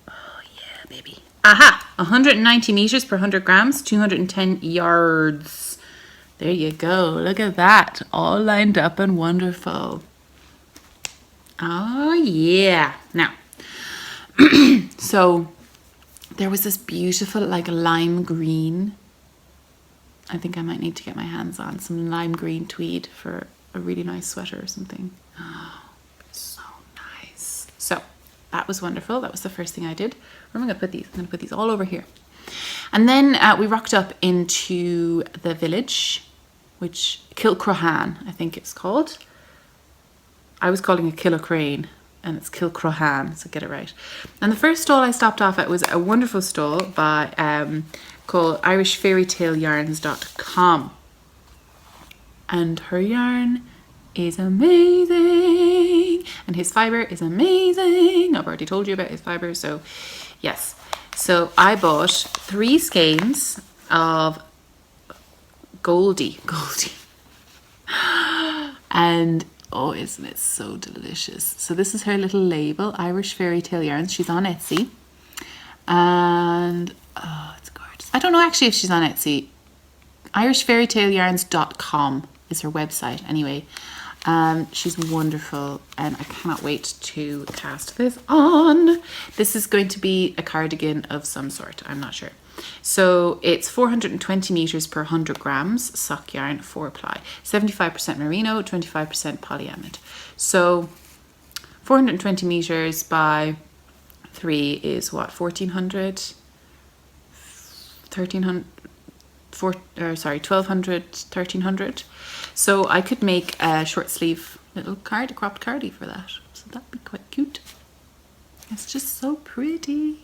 Oh yeah, baby. Aha! 190 meters per 100 grams, 210 yards. There you go. Look at that. All lined up and wonderful. Oh yeah. Now, so there was this beautiful like lime green. I think I might need to get my hands on some lime green tweed for a really nice sweater or something. Oh, so nice. So that was wonderful. That was the first thing I did. Where am I going to put these? I'm going to put these all over here. And then we rocked up into the village, which Kilcrohan, I think it's called. I was calling it Kilocrane, and it's Kilcrohan, so get it right. And the first stall I stopped off at was a wonderful stall by called irishfairytaleyarns.com. And her yarn is amazing, and his fibre is amazing. I've already told you about his fibre, so yes. So I bought 3 skeins of Goldi. And oh, isn't it so delicious? So this is her little label, Irish Fairy Tale Yarns. She's on Etsy. And oh, it's gorgeous. I don't know actually if she's on Etsy. irishfairytaleyarns.com is her website anyway. She's wonderful and I cannot wait to cast this on. This is going to be a cardigan of some sort, I'm not sure. So it's 420 meters per 100 grams sock yarn, 4-ply, 75% merino, 25% polyamide. So 420 meters by 3 is what, 1400, 1300, 1200, 1300. So I could make a short sleeve little card, a cropped cardie for that. So that'd be quite cute. It's just so pretty.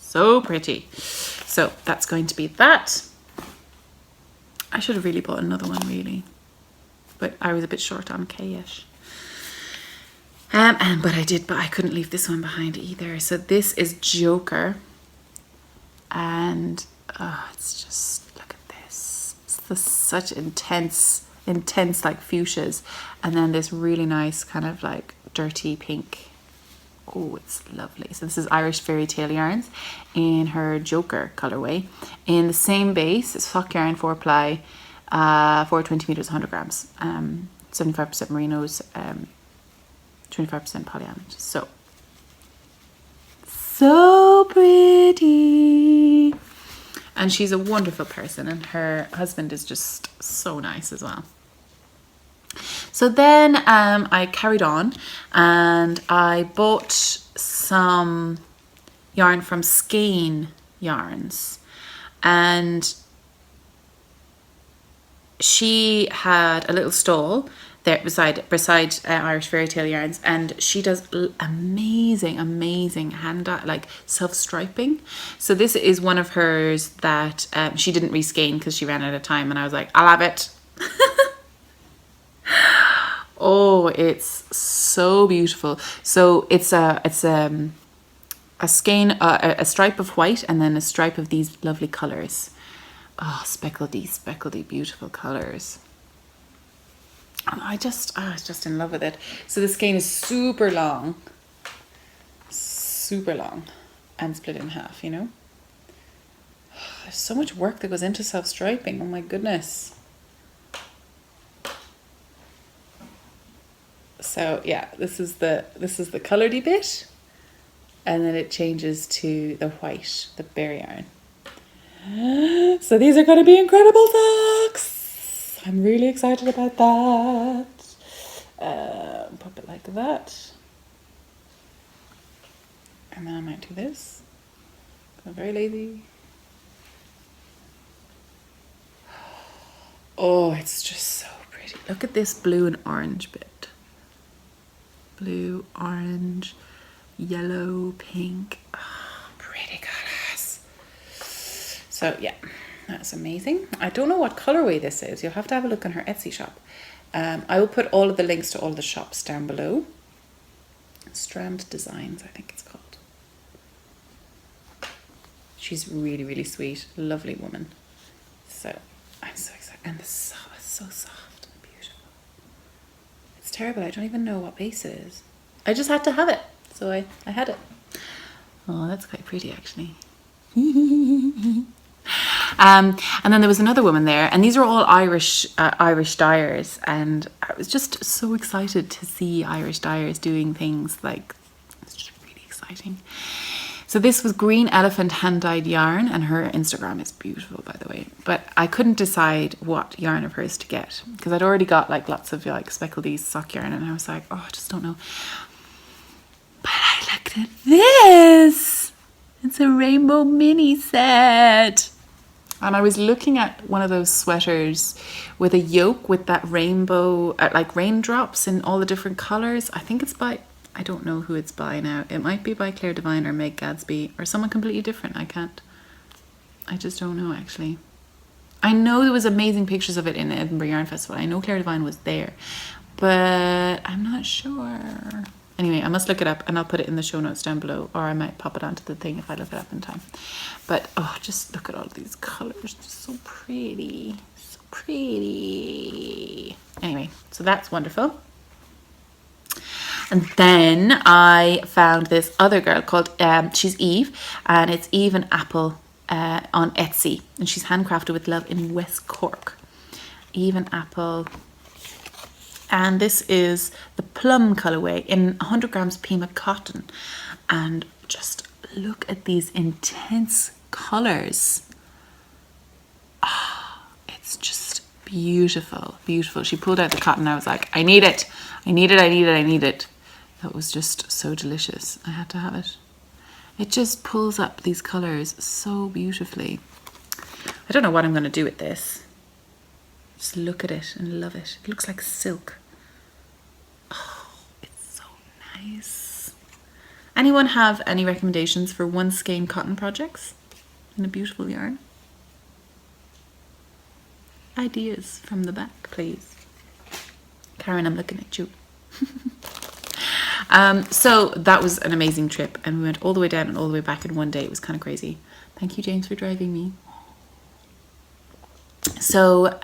So pretty. So that's going to be that. I should have really bought another one really, but I was a bit short on cash. But I couldn't leave this one behind either. So this is Joker, and it's just, look at this. It's such intense like fuchsias, and then this really nice kind of like dirty pink. Oh, it's lovely. So this is Irish Fairy Tale yarns in her Joker colorway, in the same base. It's sock yarn, 4-ply, 420 meters, 100 grams, 75% merinos, 25% polyamide. So pretty. And she's a wonderful person, and her husband is just so nice as well. So then I carried on and I bought some yarn from Skein Yarns, and she had a little stall there beside Irish Fairy Tale yarns, and she does amazing hand like self-striping. So this is one of hers that she didn't reskein because she ran out of time, and I was like, I'll have it. Oh, it's so beautiful. So it's a skein, a stripe of white, and then a stripe of these lovely colors. Oh, speckledy, beautiful colors. And I was just in love with it. So the skein is super long, and split in half, you know. There's so much work that goes into self-striping. Oh my goodness. So yeah, this is the colouredy bit, and then it changes to the white, the bare yarn. So these are going to be incredible socks. I'm really excited about that. Pop it like that, and then I might do this. I'm very lazy. Oh, it's just so pretty. Look at this blue and orange bit. Blue, orange, yellow, pink. Oh, pretty colours. So yeah, that's amazing. I don't know what colourway this is. You'll have to have a look on her Etsy shop. I will put all of the links to all the shops down below. Strand Designs, I think it's called. She's really, really sweet, lovely woman. So I'm so excited. And the sock is so soft and beautiful. It's terrible. I don't even know what base it is. I just had to have it. So I had it. Oh, that's quite pretty actually. And then there was another woman there, and these are all Irish dyers, and I was just so excited to see Irish dyers doing things like, it's just really exciting. So this was Green Elephant hand-dyed yarn, and her Instagram is beautiful, by the way. But I couldn't decide what yarn of hers to get, because I'd already got like lots of like speckledy sock yarn, and I was like, oh, I just don't know. But I looked at this. It's a rainbow mini set. And I was looking at one of those sweaters with a yoke with that rainbow, like raindrops in all the different colours. I think it's by, I don't know who it's by now. It might be by Claire Devine or Meg Gadsby or someone completely different. I just don't know actually. I know there was amazing pictures of it in the Edinburgh Yarn Festival. I know Claire Devine was there, but I'm not sure. Anyway, I must look it up, and I'll put it in the show notes down below, or I might pop it onto the thing if I look it up in time. But oh, just look at all these colours. Just so pretty. So pretty. Anyway, so that's wonderful. And then I found this other girl called, she's Eve, and it's Eve and Apple on Etsy, and she's handcrafted with love in West Cork. Eve and Apple. And this is the plum colourway in 100 grams Pima cotton. And just look at these intense colours. Ah, it's just beautiful, beautiful. She pulled out the cotton. I was like, I need it. I need it, I need it, I need it. That was just so delicious. I had to have it. It just pulls up these colours so beautifully. I don't know what I'm going to do with this. Just look at it and love it. It looks like silk. Oh, it's so nice. Anyone have any recommendations for one skein cotton projects in a beautiful yarn? Ideas from the back, please. Karen, I'm looking at you. So that was an amazing trip, and we went all the way down and all the way back in one day. It was kind of crazy. Thank you, James, for driving me. So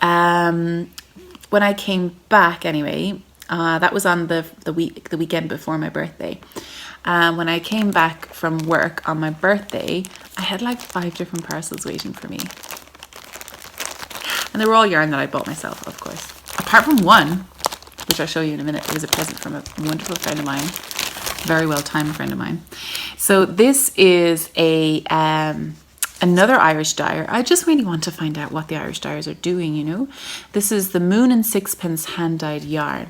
when I came back anyway, that was on the weekend before my birthday. When I came back from work on my birthday, I had like 5 different parcels waiting for me. And they were all yarn that I bought myself, of course. Apart from one, which I'll show you in a minute. It was a present from a wonderful friend of mine, very well-timed friend of mine. So this is a another Irish dyer. I just really want to find out what the Irish dyers are doing, you know. This is the Moon and Sixpence hand-dyed yarn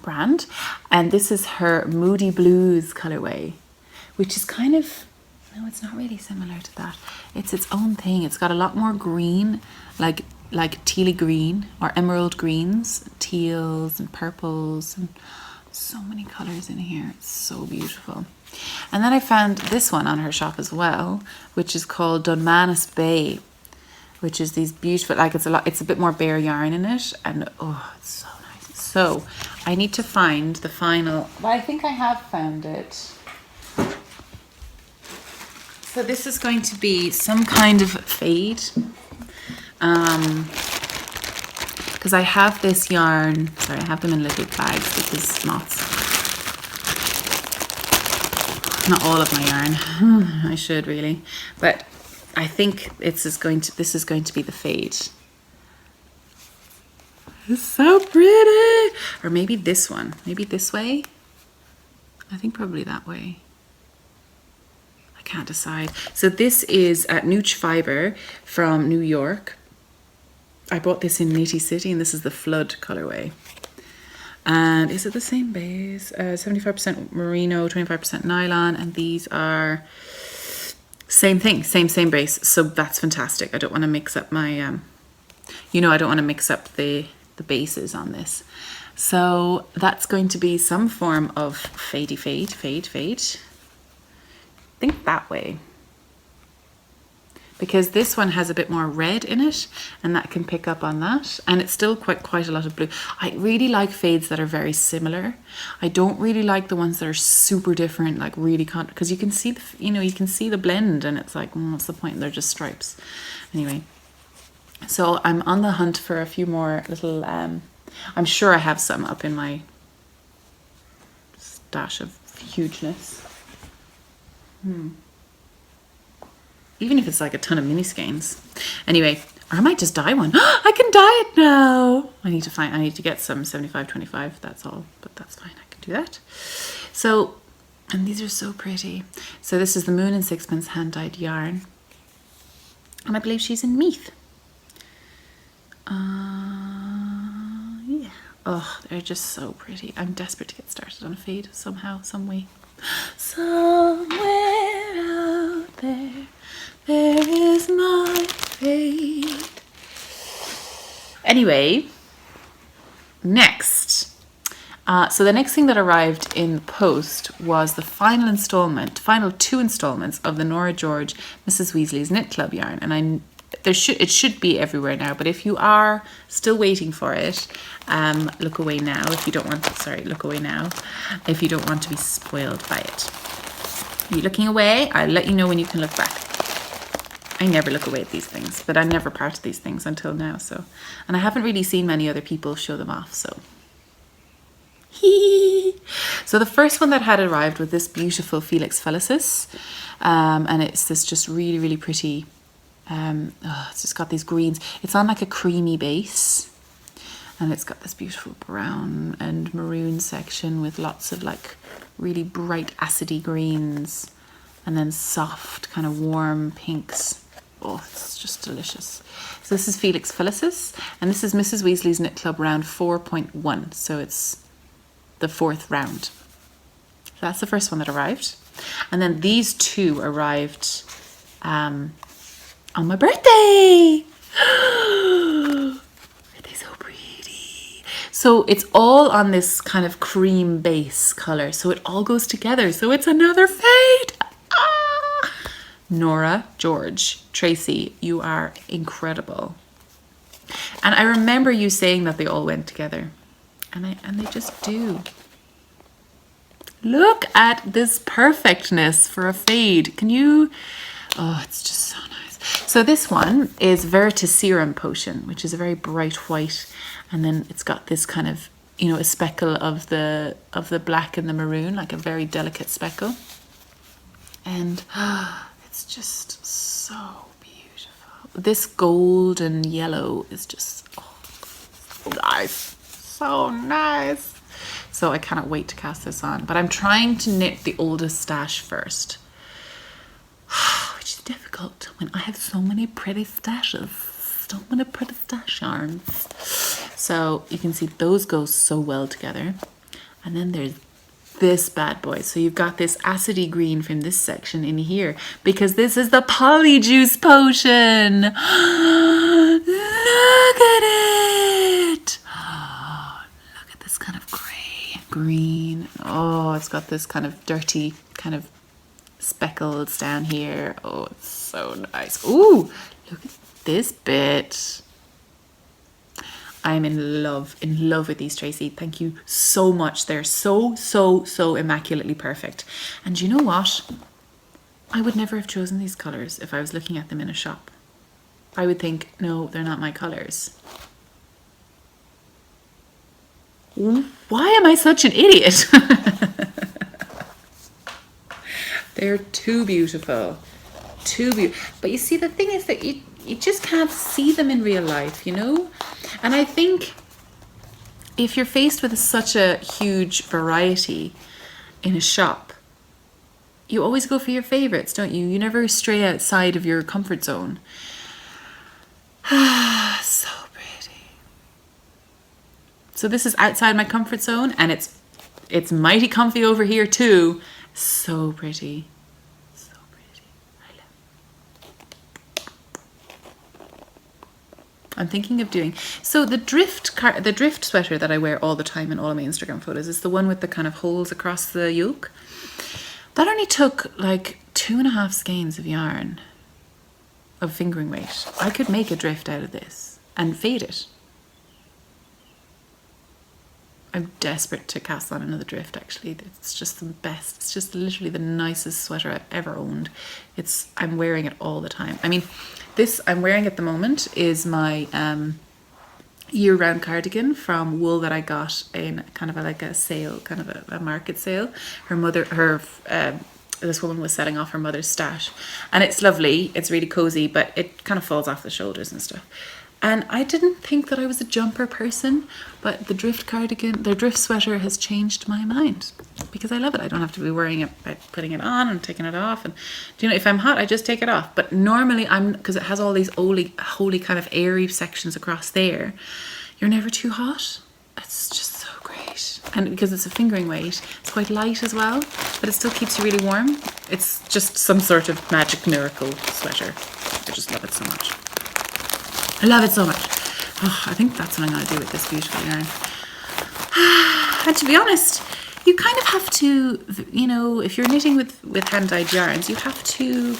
brand, and this is her Moody Blues colorway, which is kind of, no, it's not really similar to that. It's its own thing. It's got a lot more green, like tealy green or emerald greens, teals and purples, and so many colors in here. It's so beautiful. And then I found this one on her shop as well, which is called Dunmanus Bay, which is these beautiful, like it's a bit more bare yarn in it, and oh, it's so nice. So I need to find the final, well, I think I have found it. So this is going to be some kind of fade. Because I have this yarn, sorry, I have them in little bags because moths. Not all of my yarn. I should really, but I think this is going to be the fade. It's so pretty. Or maybe this one. Maybe this way. I think probably that way. I can't decide. So this is at Nooch Fiber from New York. I bought this in Nitty City, and this is the Flood colorway. And is it the same base? 75% merino, 25% nylon, and these are same thing, same base. So that's fantastic. I don't want to mix up my, I don't want to mix up the bases on this. So that's going to be some form of fade. I think that way. Because this one has a bit more red in it, and that can pick up on that, and it's still quite a lot of blue. I really like fades that are very similar. I don't really like the ones that are super different, like really because you can see you can see the blend, and it's like, what's the point? They're just stripes. Anyway, so I'm on the hunt for a few more little. I'm sure I have some up in my stash of hugeness. Even if it's like a ton of mini skeins. Anyway, or I might just dye one. I can dye it now. I need to get some 75-25, that's all, but that's fine, I can do that. So, and these are so pretty. So this is the Moon and Sixpence hand-dyed yarn. And I believe she's in Meath. Yeah. Oh, they're just so pretty. I'm desperate to get started on a fade somehow, some way. Somewhere out there. There is my fate. Anyway, next. So the next thing that arrived in the post was the final 2 installments of the Nora George Mrs. Weasley's Knit Club yarn. And it should be everywhere now, but if you are still waiting for it, look away now if you don't want to, look away now if you don't want to be spoiled by it. Are you looking away? I'll let you know when you can look back. I never look away at these things, but I'm never part of these things until now, so. And I haven't really seen many other people show them off, so. So the first one that had arrived was this beautiful Felix Felicis, and it's this just really, really pretty, it's just got these greens. It's on like a creamy base, and it's got this beautiful brown and maroon section with lots of like really bright acidy greens, and then soft kind of warm pinks. Oh, it's just delicious. So this is Felix Felicis, and this is Mrs. Weasley's Knit Club round 4.1. So it's the 4th round. that's the first one that arrived. And then these two arrived on my birthday. They're so pretty. So it's all on this kind of cream base color. So it all goes together. So it's another fade. Ah! Nora, George, Tracy, you are incredible. And I remember you saying that they all went together. And they just do. Look at this perfectness for a fade. Can you... Oh, it's just so nice. So this one is Verita Serum Potion, which is a very bright white. And then it's got this kind of, you know, a speckle of the black and the maroon, like a very delicate speckle. And it's just so beautiful. This gold and yellow is just so nice. So nice. So I cannot wait to cast this on. But I'm trying to knit the oldest stash first. Which is difficult when I have so many pretty stashes. So many pretty stash yarns. So you can see those go so well together. And then there's this bad boy. So you've got this acidy green from this section in here. Because this is the Polyjuice Potion. Look at it. Look at this kind of green. Oh, it's got this kind of dirty kind of speckles down here. Oh, it's so nice. Ooh, look at this bit. I'm in love with these, Tracy. Thank you so much. They're so immaculately perfect. And you know what? I would never have chosen these colors if I was looking at them in a shop. I would think, no, they're not my colors. Why am I such an idiot? They're too beautiful. But you see, the thing is that you just can't see them in real life, you know? And I think if you're faced with such a huge variety in a shop, you always go for your favorites, don't you? You never stray outside of your comfort zone. So pretty. So this is outside my comfort zone, and it's mighty comfy over here too. So pretty. So pretty. I love it. I'm thinking of doing... So the drift sweater that I wear all the time in all of my Instagram photos is the one with the kind of holes across the yoke. That only took like 2.5 skeins of yarn of fingering weight. I could make a drift out of this and fade it. I'm desperate to cast on another drift, actually. It's just the best. It's just literally the nicest sweater I've ever owned. I'm wearing it all the time. I mean, this I'm wearing at the moment is my year-round cardigan from wool that I got in kind of like a sale, kind of a market sale. This woman was selling off her mother's stash. And it's lovely. It's really cozy, but it kind of falls off the shoulders and stuff. And I didn't think that I was a jumper person, but the drift cardigan, the drift sweater has changed my mind because I love it. I don't have to be worrying about putting it on and taking it off. And do you know, if I'm hot, I just take it off. But normally because it has all these holy kind of airy sections across there, you're never too hot. It's just so great. And because it's a fingering weight, it's quite light as well, but it still keeps you really warm. It's just some sort of magic miracle sweater. I just love it so much. I love it so much. Oh, I think that's what I'm going to do with this beautiful yarn. And to be honest, you kind of have to, you know, if you're knitting with hand-dyed yarns, you have to,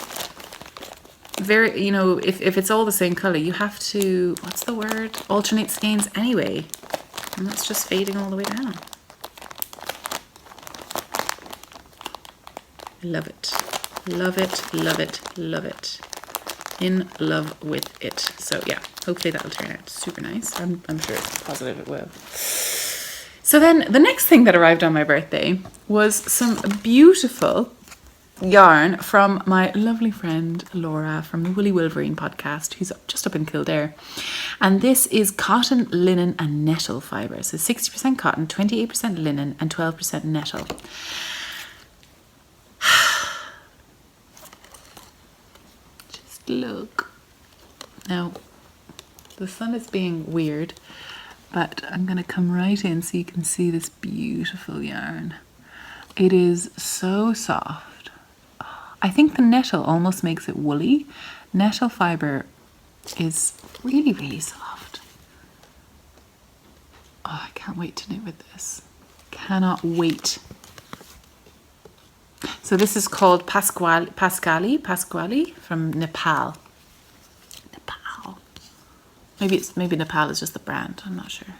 if it's all the same colour, you have to, what's the word? Alternate skeins anyway. And that's just fading all the way down. I love it. Love it, love it, love it. In love with it. So yeah, hopefully that'll turn out super nice. I'm sure it's positive it will. So then the next thing that arrived on my birthday was some beautiful yarn from my lovely friend Laura from the Woolly Wolverine podcast, who's just up in Kildare. And this is cotton, linen and nettle fibre. So 60% cotton, 28% linen and 12% nettle. Look. Now, the sun is being weird, but I'm going to come right in so you can see this beautiful yarn. It is so soft. I think the nettle almost makes it woolly. Nettle fibre is really, really soft. Oh, I can't wait to knit with this. Cannot wait. So this is called Pasquali from Nepal. Nepal. Maybe Nepal is just the brand, I'm not sure.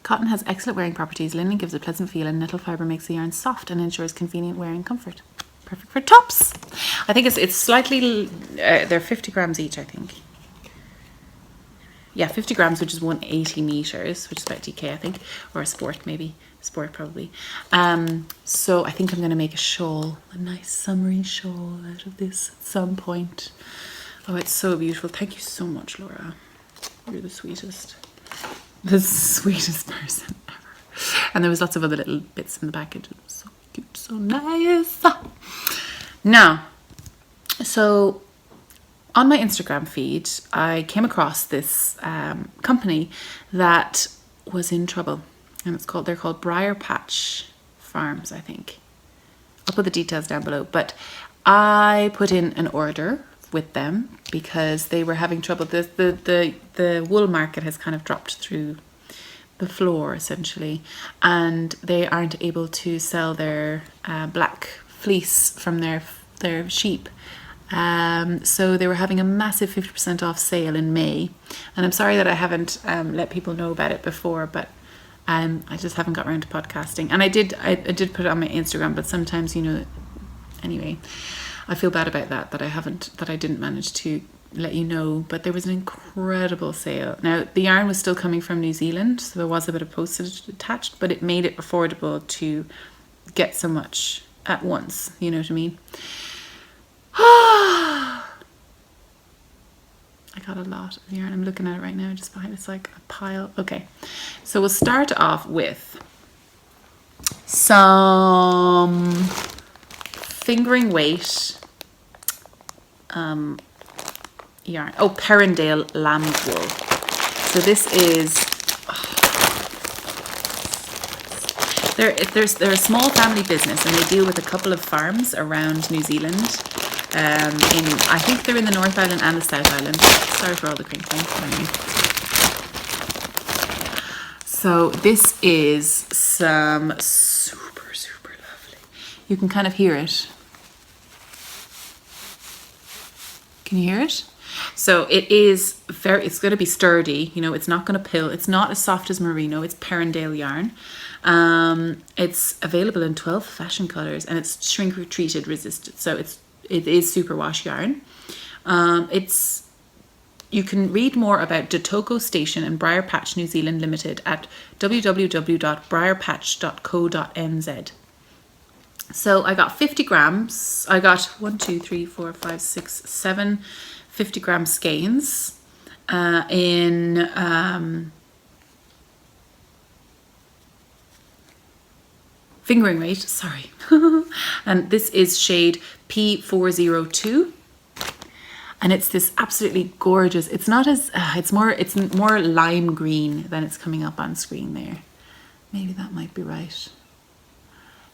Cotton has excellent wearing properties. Linen gives a pleasant feel, and nettle fibre makes the yarn soft and ensures convenient wearing comfort. Perfect for tops. I think it's slightly, they're 50 grams each, I think. Yeah, 50 grams, which is 180 meters, which is about DK, I think, or a sport maybe, sport probably. So I think I'm going to make a shawl, a nice summery shawl out of this at some point. Oh, it's so beautiful. Thank you so much, Laura. You're the sweetest. The sweetest person ever. And there was lots of other little bits in the package. It was so cute, so nice. Now, so on my Instagram feed, I came across this company that was in trouble, and they're called Briar Patch Farms, I think. I'll put the details down below, but I put in an order with them because they were having trouble. The wool market has kind of dropped through the floor essentially, and they aren't able to sell their black fleece from their sheep. So they were having a massive 50% off sale in May, and I'm sorry that I haven't let people know about it before, but I just haven't got around to podcasting. And I did put it on my Instagram, but sometimes, you know, anyway, I feel bad about that I didn't manage to let you know. But there was an incredible sale. Now the yarn was still coming from New Zealand, so there was a bit of postage attached, but it made it affordable to get so much at once, you know what I mean? I got a lot of yarn. I'm looking at it right now, just behind. It's like a pile. Okay, so we'll start off with some fingering weight yarn. Oh, Perrendale lamb's wool. So this is they're a small family business, and they deal with a couple of farms around New Zealand. I think they're in the North Island and the South Island. Sorry for all the crinkling. So this is some super, super lovely. You can kind of hear it. Can you hear it? So it's going to be sturdy. You know, it's not going to pill. It's not as soft as merino. It's Perrendale yarn. It's available in 12 fashion colors, and it's shrink retreated resistant. So it is superwash yarn. You can read more about Dotoko Station and Briar Patch New Zealand Limited at www.briarpatch.co.nz. So I got 50 grams. I got 7 50 gram skeins in fingering weight, sorry. And this is shade P402. And it's this absolutely gorgeous. It's not as it's more lime green than it's coming up on screen there. Maybe that might be right.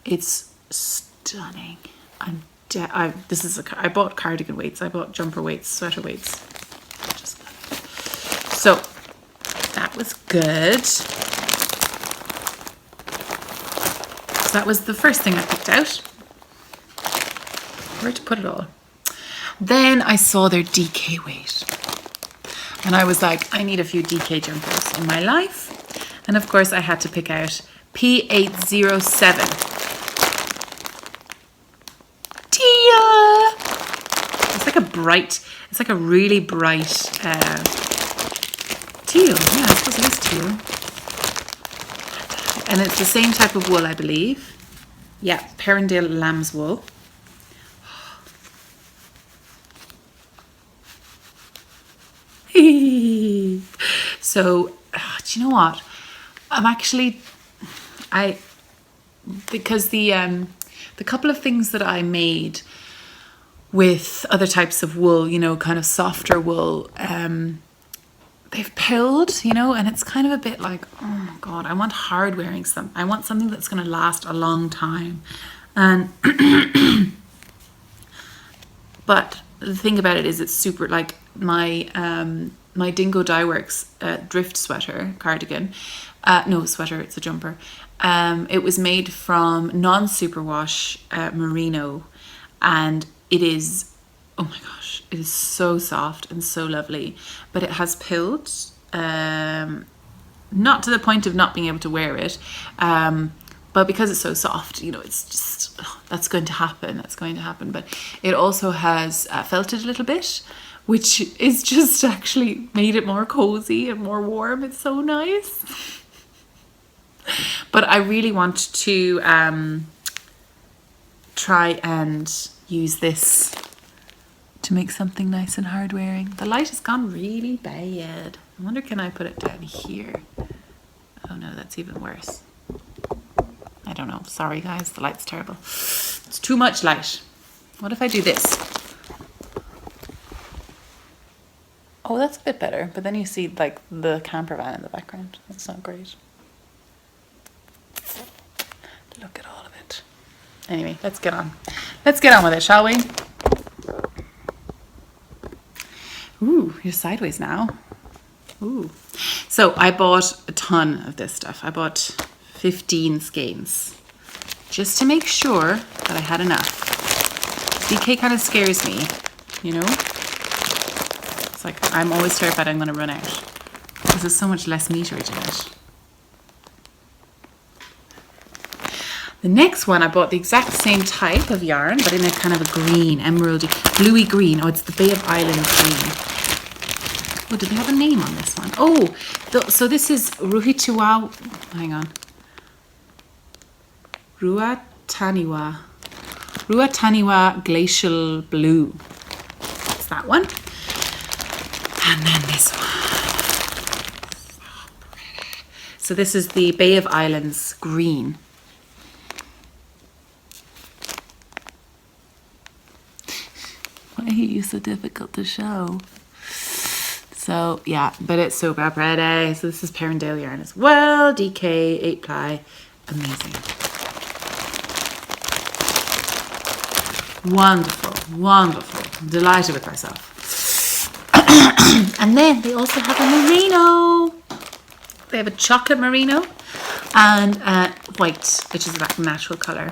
It's stunning. I bought cardigan weights. I bought jumper weights, sweater weights. Just love it. So that was good. So that was the first thing I picked out. Where to put it all? Then I saw their DK weight, and I was like, I need a few DK jumpers in my life. And of course I had to pick out P807. Tia! It's like a really bright teal. Yeah, I suppose it is teal. And it's the same type of wool, I believe. Yeah, Perrendale lamb's wool. So, do you know what? Because the couple of things that I made with other types of wool, you know, kind of softer wool, they've pilled, you know, and it's kind of a bit like, oh my God, I want hard wearing something. I want something that's going to last a long time. And but the thing about it is it's super, like my my Dingo Dye Works drift sweater cardigan, no sweater, it's a jumper. It was made from non-superwash merino, and it is, oh my gosh, it is so soft and so lovely, but it has pilled, not to the point of not being able to wear it, but because it's so soft, you know, it's just, oh, that's going to happen. But it also has felted a little bit, which is just actually made it more cozy and more warm. It's so nice. But I really want to try and use this to make something nice and hard wearing. The light has gone really bad. I wonder, can I put it down here? Oh no, that's even worse. I don't know. Sorry guys, the light's terrible. It's too much light. What if I do this? Oh, that's a bit better. But then you see like the camper van in the background. That's not great. Look at all of it. Anyway, let's get on. Let's get on with it, shall we? Ooh, you're sideways now. Ooh. So I bought a ton of this stuff. I bought 15 skeins just to make sure that I had enough. DK kind of scares me, you know? It's like I'm always terrified I'm going to run out because there's so much less meterage in it. The next one, I bought the exact same type of yarn, but in a kind of a green, emeraldy, bluey green. Oh, it's the Bay of Islands green. Oh, did they have a name on this one? Oh, so this is Ruataniwa. Hang on. Ruataniwa Glacial Blue. That's that one. And then this one. So this is the Bay of Islands green. Why are you so difficult to show? So yeah, but it's so pretty. So this is Perendale yarn as well. DK 8 ply. Amazing. Wonderful, wonderful. I'm delighted with myself. And then they also have a merino. They have a chocolate merino and white, which is that natural colour.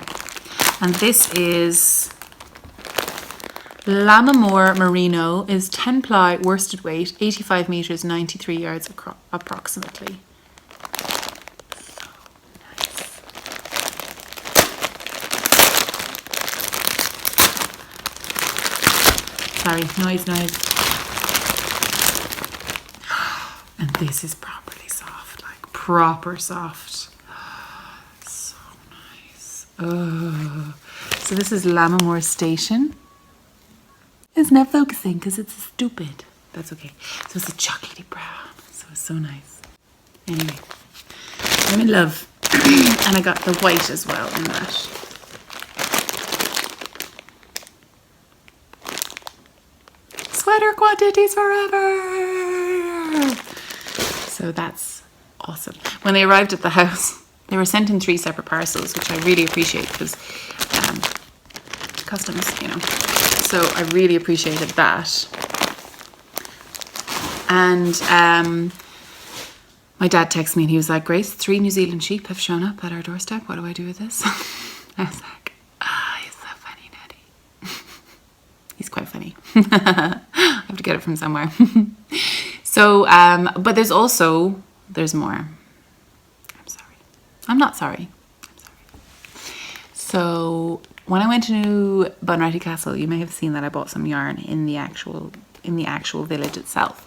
And this is Lammermoor Merino, is 10 ply worsted weight, 85 meters, 93 yards approximately. Sorry, noise. And this is properly soft, like proper soft. So nice. Oh. So this is Lammermoor Station. It's not focusing because it's stupid. That's okay. So it's a chocolatey brown. So it's so nice. Anyway, I'm in love. And I got the white as well in that. Sweater quantities forever. So that's awesome. When they arrived at the house, they were sent in 3 separate parcels, which I really appreciate because customs, you know. So I really appreciated that. And my dad texted me and he was like, Grace, 3 New Zealand sheep have shown up at our doorstep. What do I do with this? I was like, he's so funny, Daddy. He's quite funny. I have to get it from somewhere. So, but there's more. I'm sorry. I'm not sorry. I'm sorry. So when I went to Bunratty Castle, you may have seen that I bought some yarn in the actual village itself.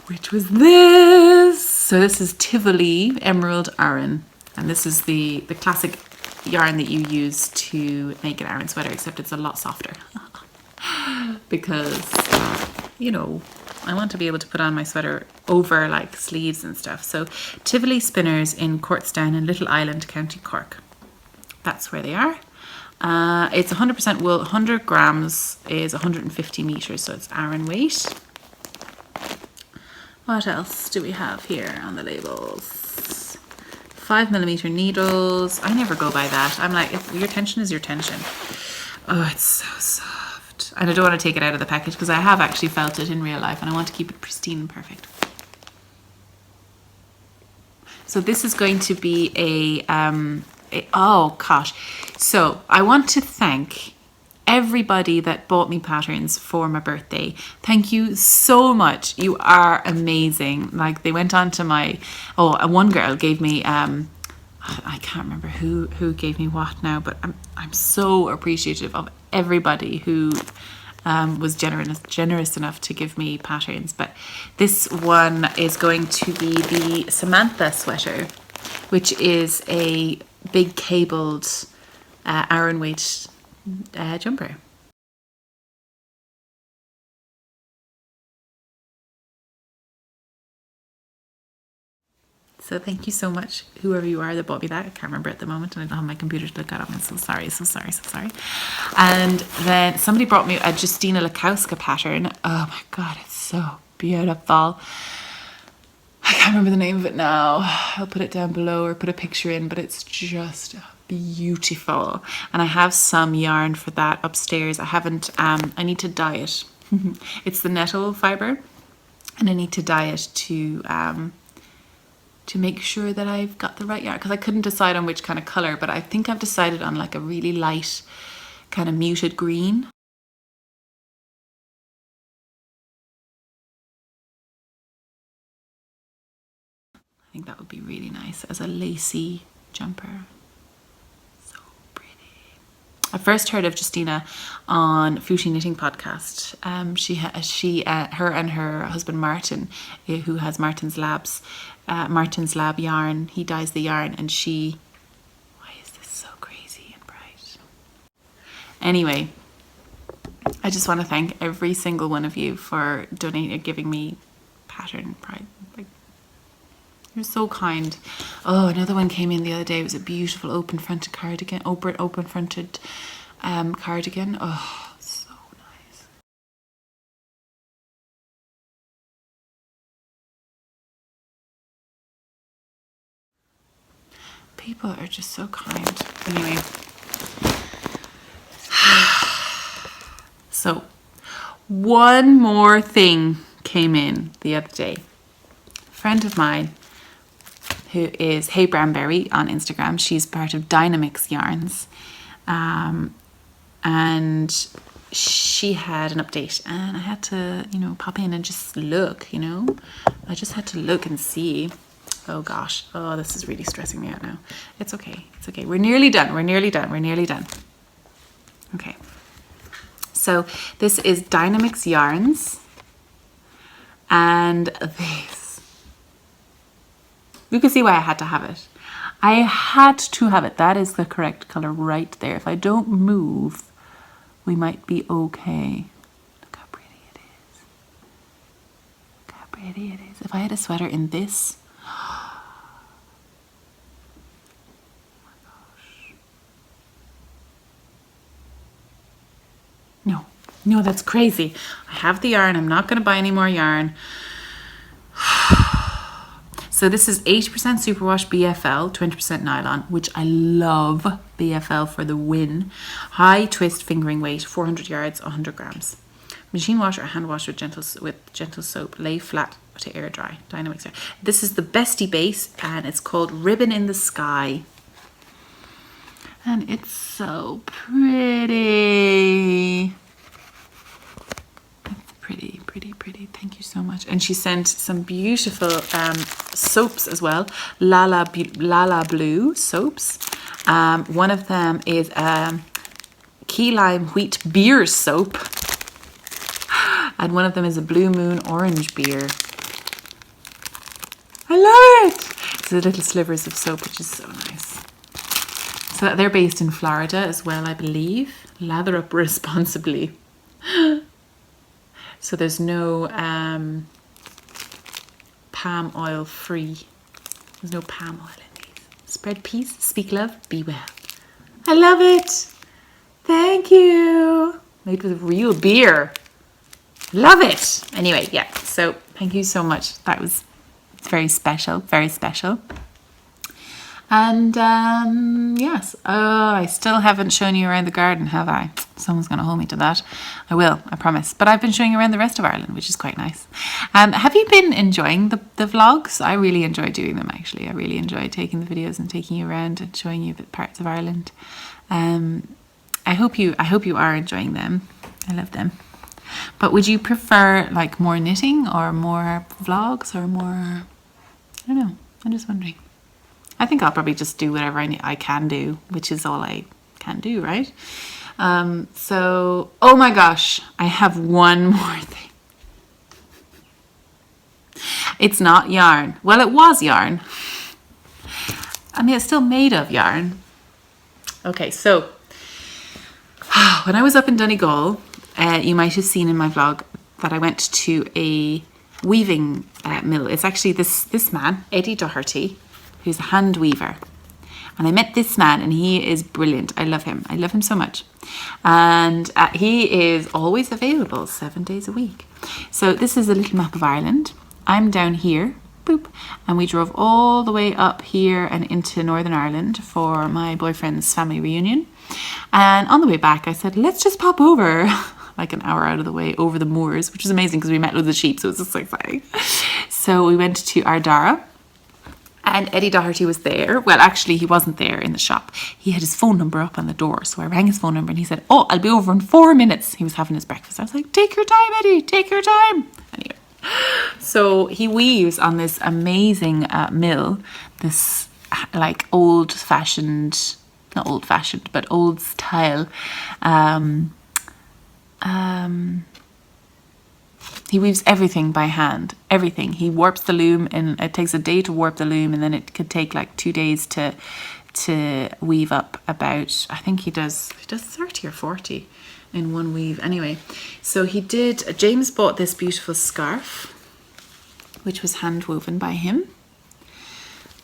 Which was this. So this is Tivoli Emerald Aran. And this is the classic yarn that you use to make an Aran sweater, except it's a lot softer. Because, you know, I want to be able to put on my sweater over like sleeves and stuff. So Tivoli Spinners in Courtsdown in Little Island, County Cork. That's where they are. It's 100% wool. 100 grams is 150 meters, so it's Aran weight. What else do we have here on the labels? 5mm needles. I never go by that. I'm like, if your tension is your tension. Oh, it's so soft. And I don't want to take it out of the package because I have actually felt it in real life and I want to keep it pristine and perfect. So this is going to be oh gosh. So I want to thank everybody that bought me patterns for my birthday. Thank you so much. You are amazing. Like they went on to my, one girl gave me, I can't remember who gave me what now, but I'm so appreciative of everybody who was generous enough to give me patterns. But this one is going to be the Samantha sweater, which is a big cabled Aran weight jumper. So thank you so much, whoever you are that bought me that. I can't remember at the moment and I don't have my computer to look at it. I'm so sorry. And then somebody brought me a Justina Lakowska pattern. Oh my God, it's so beautiful. I can't remember the name of it now. I'll put it down below or put a picture in, but it's just beautiful. And I have some yarn for that upstairs. I haven't, I need to dye it. It's the nettle fiber and I need to dye it to make sure that I've got the right yarn, because I couldn't decide on which kind of color, but I think I've decided on like a really light kind of muted green. I think that would be really nice as a lacy jumper. So pretty. I first heard of Justina on Footy Knitting podcast. Her and her husband Martin, who has Martin's Lab yarn. He dyes the yarn, and why is this so crazy and bright? Anyway, I just want to thank every single one of you for donating or giving me pattern pride. Like, you're so kind. Oh, another one came in the other day. It was a beautiful open-fronted cardigan. Open-fronted cardigan. Oh, so nice. People are just so kind. Anyway. So, one more thing came in the other day. A friend of mine who is Hey Brownberry on Instagram. She's part of Dynamix Yarns. And she had an update and I had to, pop in and just look, I just had to look and see. Oh gosh. Oh, this is really stressing me out now. It's okay. It's okay. We're nearly done. Okay. So this is Dynamix Yarns. And this. You can see why I had to have it. I had to have it. That is the correct color right there. If I don't move, we might be okay. Look how pretty it is. Look how pretty it is. If I had a sweater in this, oh my gosh. No, that's crazy. I have the yarn. I'm not going to buy any more yarn. So this is 80% superwash BFL, 20% nylon, which I love. BFL for the win. High twist fingering weight, 400 yards, 100 grams. Machine wash or hand wash with gentle soap. Lay flat to air dry. Dynamix yarn. This is the Bestie base and it's called Ribbon in the Sky. And it's so pretty. Pretty. Thank you so much. And she sent some beautiful soaps as well. Lala Blue soaps. One of them is key lime wheat beer soap. And one of them is a Blue Moon orange beer. I love it. It's the little slivers of soap, which is so nice. So they're based in Florida as well, I believe. Lather up responsibly. So there's no palm oil free. There's no palm oil in these. Spread peace, speak love, be well. I love it. Thank you. Made with real beer. Love it. Anyway, yeah, so thank you so much. It's very special, very special. And yes, I still haven't shown you around the garden, have I? Someone's going to hold me to that. I will, I promise. But I've been showing you around the rest of Ireland, which is quite nice. Have you been enjoying the vlogs? I really enjoy doing them, actually. I really enjoy taking the videos and taking you around and showing you the parts of Ireland. I hope you are enjoying them. I love them. But would you prefer like more knitting or more vlogs or more? I don't know. I'm just wondering. I think I'll probably just do whatever I can do, which is all I can do, right? So, oh my gosh, I have one more thing. It's not yarn. Well, it was yarn. I mean, it's still made of yarn. Okay, so when I was up in Donegal, you might have seen in my vlog that I went to a weaving mill. It's actually this man, Eddie Doherty, who's a hand weaver. And I met this man and he is brilliant. I love him. I love him so much. And he is always available 7 days a week. So this is a little map of Ireland. I'm down here, boop, and we drove all the way up here and into Northern Ireland for my boyfriend's family reunion. And on the way back, I said, let's just pop over like an hour out of the way over the moors, which was amazing because we met loads of sheep, so it was just so exciting. So we went to Ardara. And Eddie Doherty was there. Well, actually, he wasn't there in the shop. He had his phone number up on the door. So I rang his phone number and he said, oh, I'll be over in 4 minutes. He was having his breakfast. I was like, take your time, Eddie, take your time. Anyway, so he weaves on this amazing mill, this like old-fashioned, not old-fashioned, but old style. He weaves everything by hand, everything. He warps the loom and it takes a day to warp the loom and then it could take like 2 days to weave up about, I think he does 30 or 40 in one weave. Anyway, so James bought this beautiful scarf, which was hand woven by him.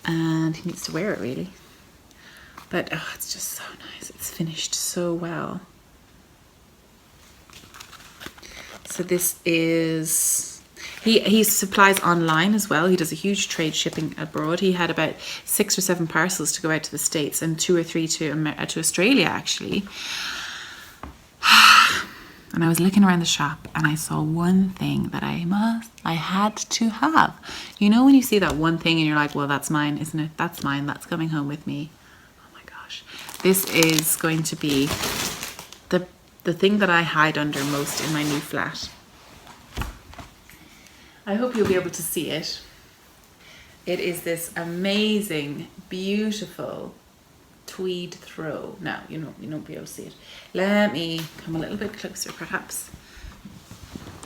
And he needs to wear it really. But oh, it's just so nice. It's finished so well. So this is, he supplies online as well. He does a huge trade shipping abroad. He had about 6 or 7 parcels to go out to the States and 2 or 3 to Australia actually. And I was looking around the shop and I saw one thing that I had to have. You know when you see that one thing and you're like, well, that's mine, isn't it? That's mine, that's coming home with me. Oh my gosh. This is going to be the thing that I hide under most in my new flat. I hope you'll be able to see it. It is this amazing, beautiful tweed throw. Now, you won't be able to see it. Let me come a little bit closer, perhaps.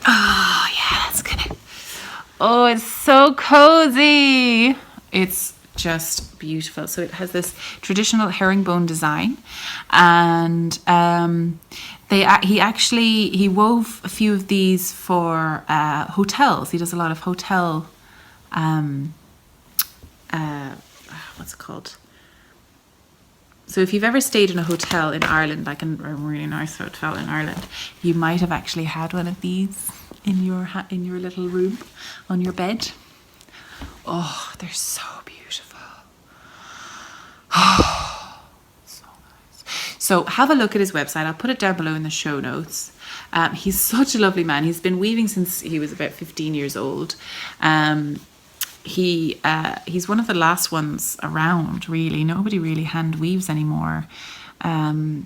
Oh, yeah, that's good. Oh, it's so cozy. It's just beautiful. So it has this traditional herringbone design, and he wove a few of these for hotels. He does a lot of hotel what's it called? So if you've ever stayed in a hotel in Ireland, like a really nice hotel in Ireland, you might have actually had one of these in your little room on your bed. Oh, they're so beautiful. Oh, so nice. So have a look at his website. I'll put it down below in the show notes. He's such a lovely man. He's been weaving since he was about 15 years old. He's one of the last ones around, really. Nobody really hand weaves anymore. And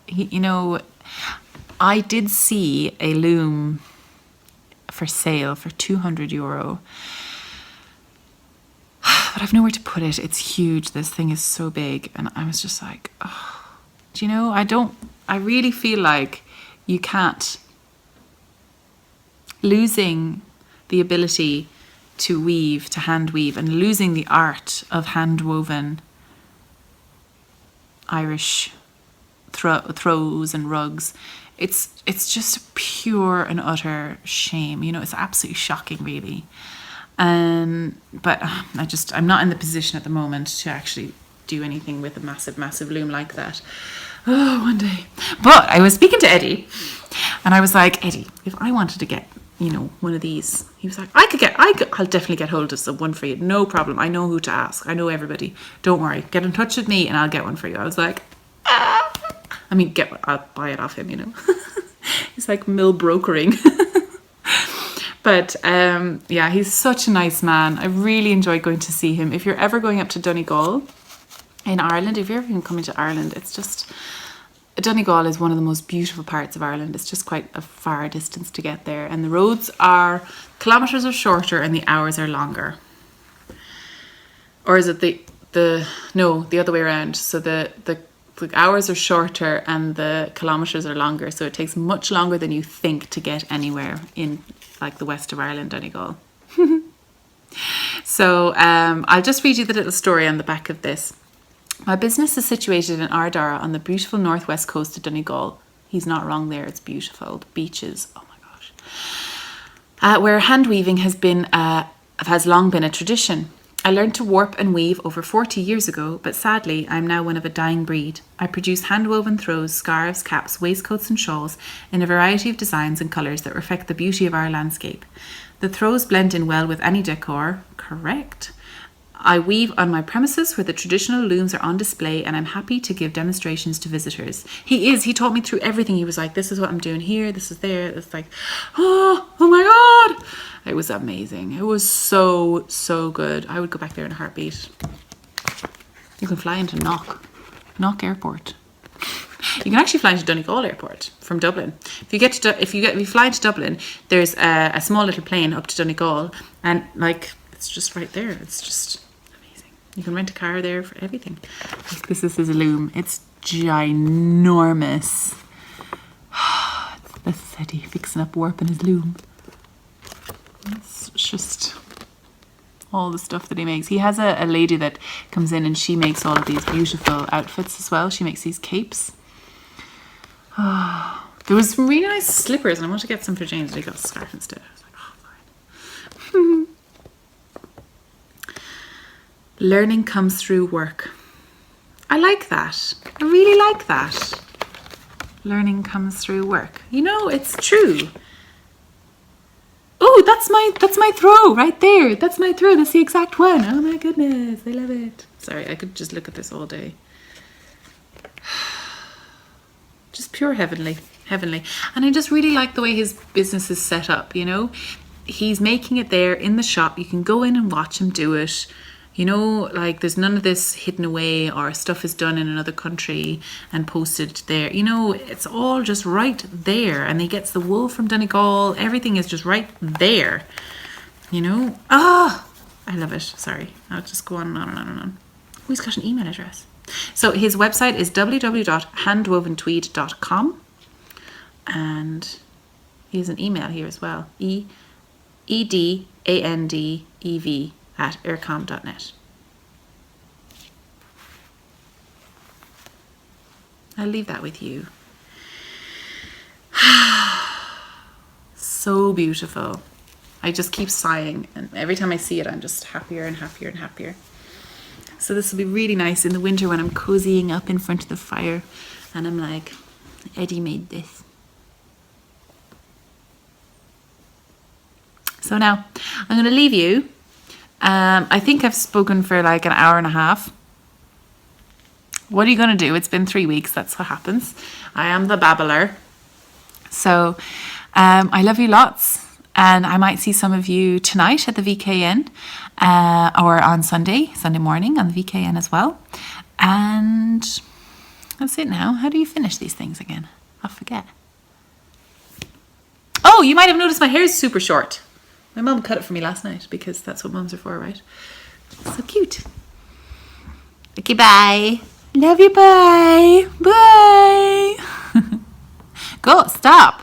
he, I did see a loom for sale for €200, but I've nowhere to put it. It's huge. This thing is so big, and I was just like, oh, do you know? I really feel like you can't, losing the ability to weave, to hand weave, and losing the art of hand woven Irish throws and rugs. It's just a pure and utter shame. It's absolutely shocking, really. But I'm not in the position at the moment to actually do anything with a massive, massive loom like that. Oh, one day. But I was speaking to Eddie, And I was like, Eddie, if I wanted to get, you know, one of these, he was like, I'll definitely get hold of one for you. No problem. I know who to ask. I know everybody. Don't worry. Get in touch with me and I'll get one for you. I was like, ah. I mean, I'll buy it off him, you know. He's like mill brokering. But yeah, he's such a nice man. I really enjoy going to see him. If you're ever going up to Donegal in Ireland, if you're ever even coming to Ireland, it's just, Donegal is one of the most beautiful parts of Ireland. It's just quite a far distance to get there. And the roads are, kilometres are shorter and the hours are longer. Or is it no, the other way around. So the hours are shorter and the kilometres are longer. So it takes much longer than you think to get anywhere in like the west of Ireland, Donegal. So I'll just read you the little story on the back of this. My business is situated in Ardara on the beautiful northwest coast of Donegal. He's not wrong there, it's beautiful. The beaches, oh my gosh. Where hand weaving has long been a tradition. I learned to warp and weave over 40 years ago, but sadly, I'm now one of a dying breed. I produce hand-woven throws, scarves, caps, waistcoats and shawls in a variety of designs and colours that reflect the beauty of our landscape. The throws blend in well with any decor. Correct. I weave on my premises where the traditional looms are on display, and I'm happy to give demonstrations to visitors. He taught me through everything. He was like, this is what I'm doing here, this is there. It's like, oh my God. It was amazing. It was so, so good. I would go back there in a heartbeat. You can fly into Knock Airport. You can actually fly into Donegal Airport from Dublin. If you fly into Dublin, there's a small little plane up to Donegal, and like it's just right there. It's just amazing. You can rent a car there for everything. Like, this is his loom. It's ginormous. This is Eddie fixing up warping his loom. It's just all the stuff that he makes. He has a lady that comes in and she makes all of these beautiful outfits as well. She makes these capes. Oh, there was some really nice slippers and I wanted to get some for James, but he got a scarf instead. I was like, oh, fine. Learning comes through work. I like that. I really like that. Learning comes through work. You know, it's true. Oh, that's my throw right there. That's my throw. That's the exact one. Oh my goodness, I love it. Sorry, I could just look at this all day. Just pure heavenly. And I just really like the way his business is set up, you know. He's making it there in the shop. You can go in and watch him do it. You know, like there's none of this hidden away or stuff is done in another country and posted there. You know, it's all just right there. And he gets the wool from Donegal. Everything is just right there. You know? Ah, I love it. Sorry. I'll just go on and on and on and on. Oh, he's got an email address. So his website is www.handwoventweed.com. And he has an email here as well. edandev@aircom.net. I'll leave that with you. So beautiful. I just keep sighing, and every time I see it I'm just happier and happier and happier. So this will be really nice in the winter when I'm cozying up in front of the fire and I'm like, Eddie made this. So now I'm going to leave you. I think I've spoken for like an hour and a half. What are you going to do? It's been 3 weeks. That's what happens. I am the babbler. So I love you lots. And I might see some of you tonight at the VKN or on Sunday morning on the VKN as well. And that's it now. How do you finish these things again? I forget. Oh, you might have noticed my hair is super short. My mum cut it for me last night because that's what mums are for, right? So cute. Okay, bye. Love you, bye. Bye. Go, stop.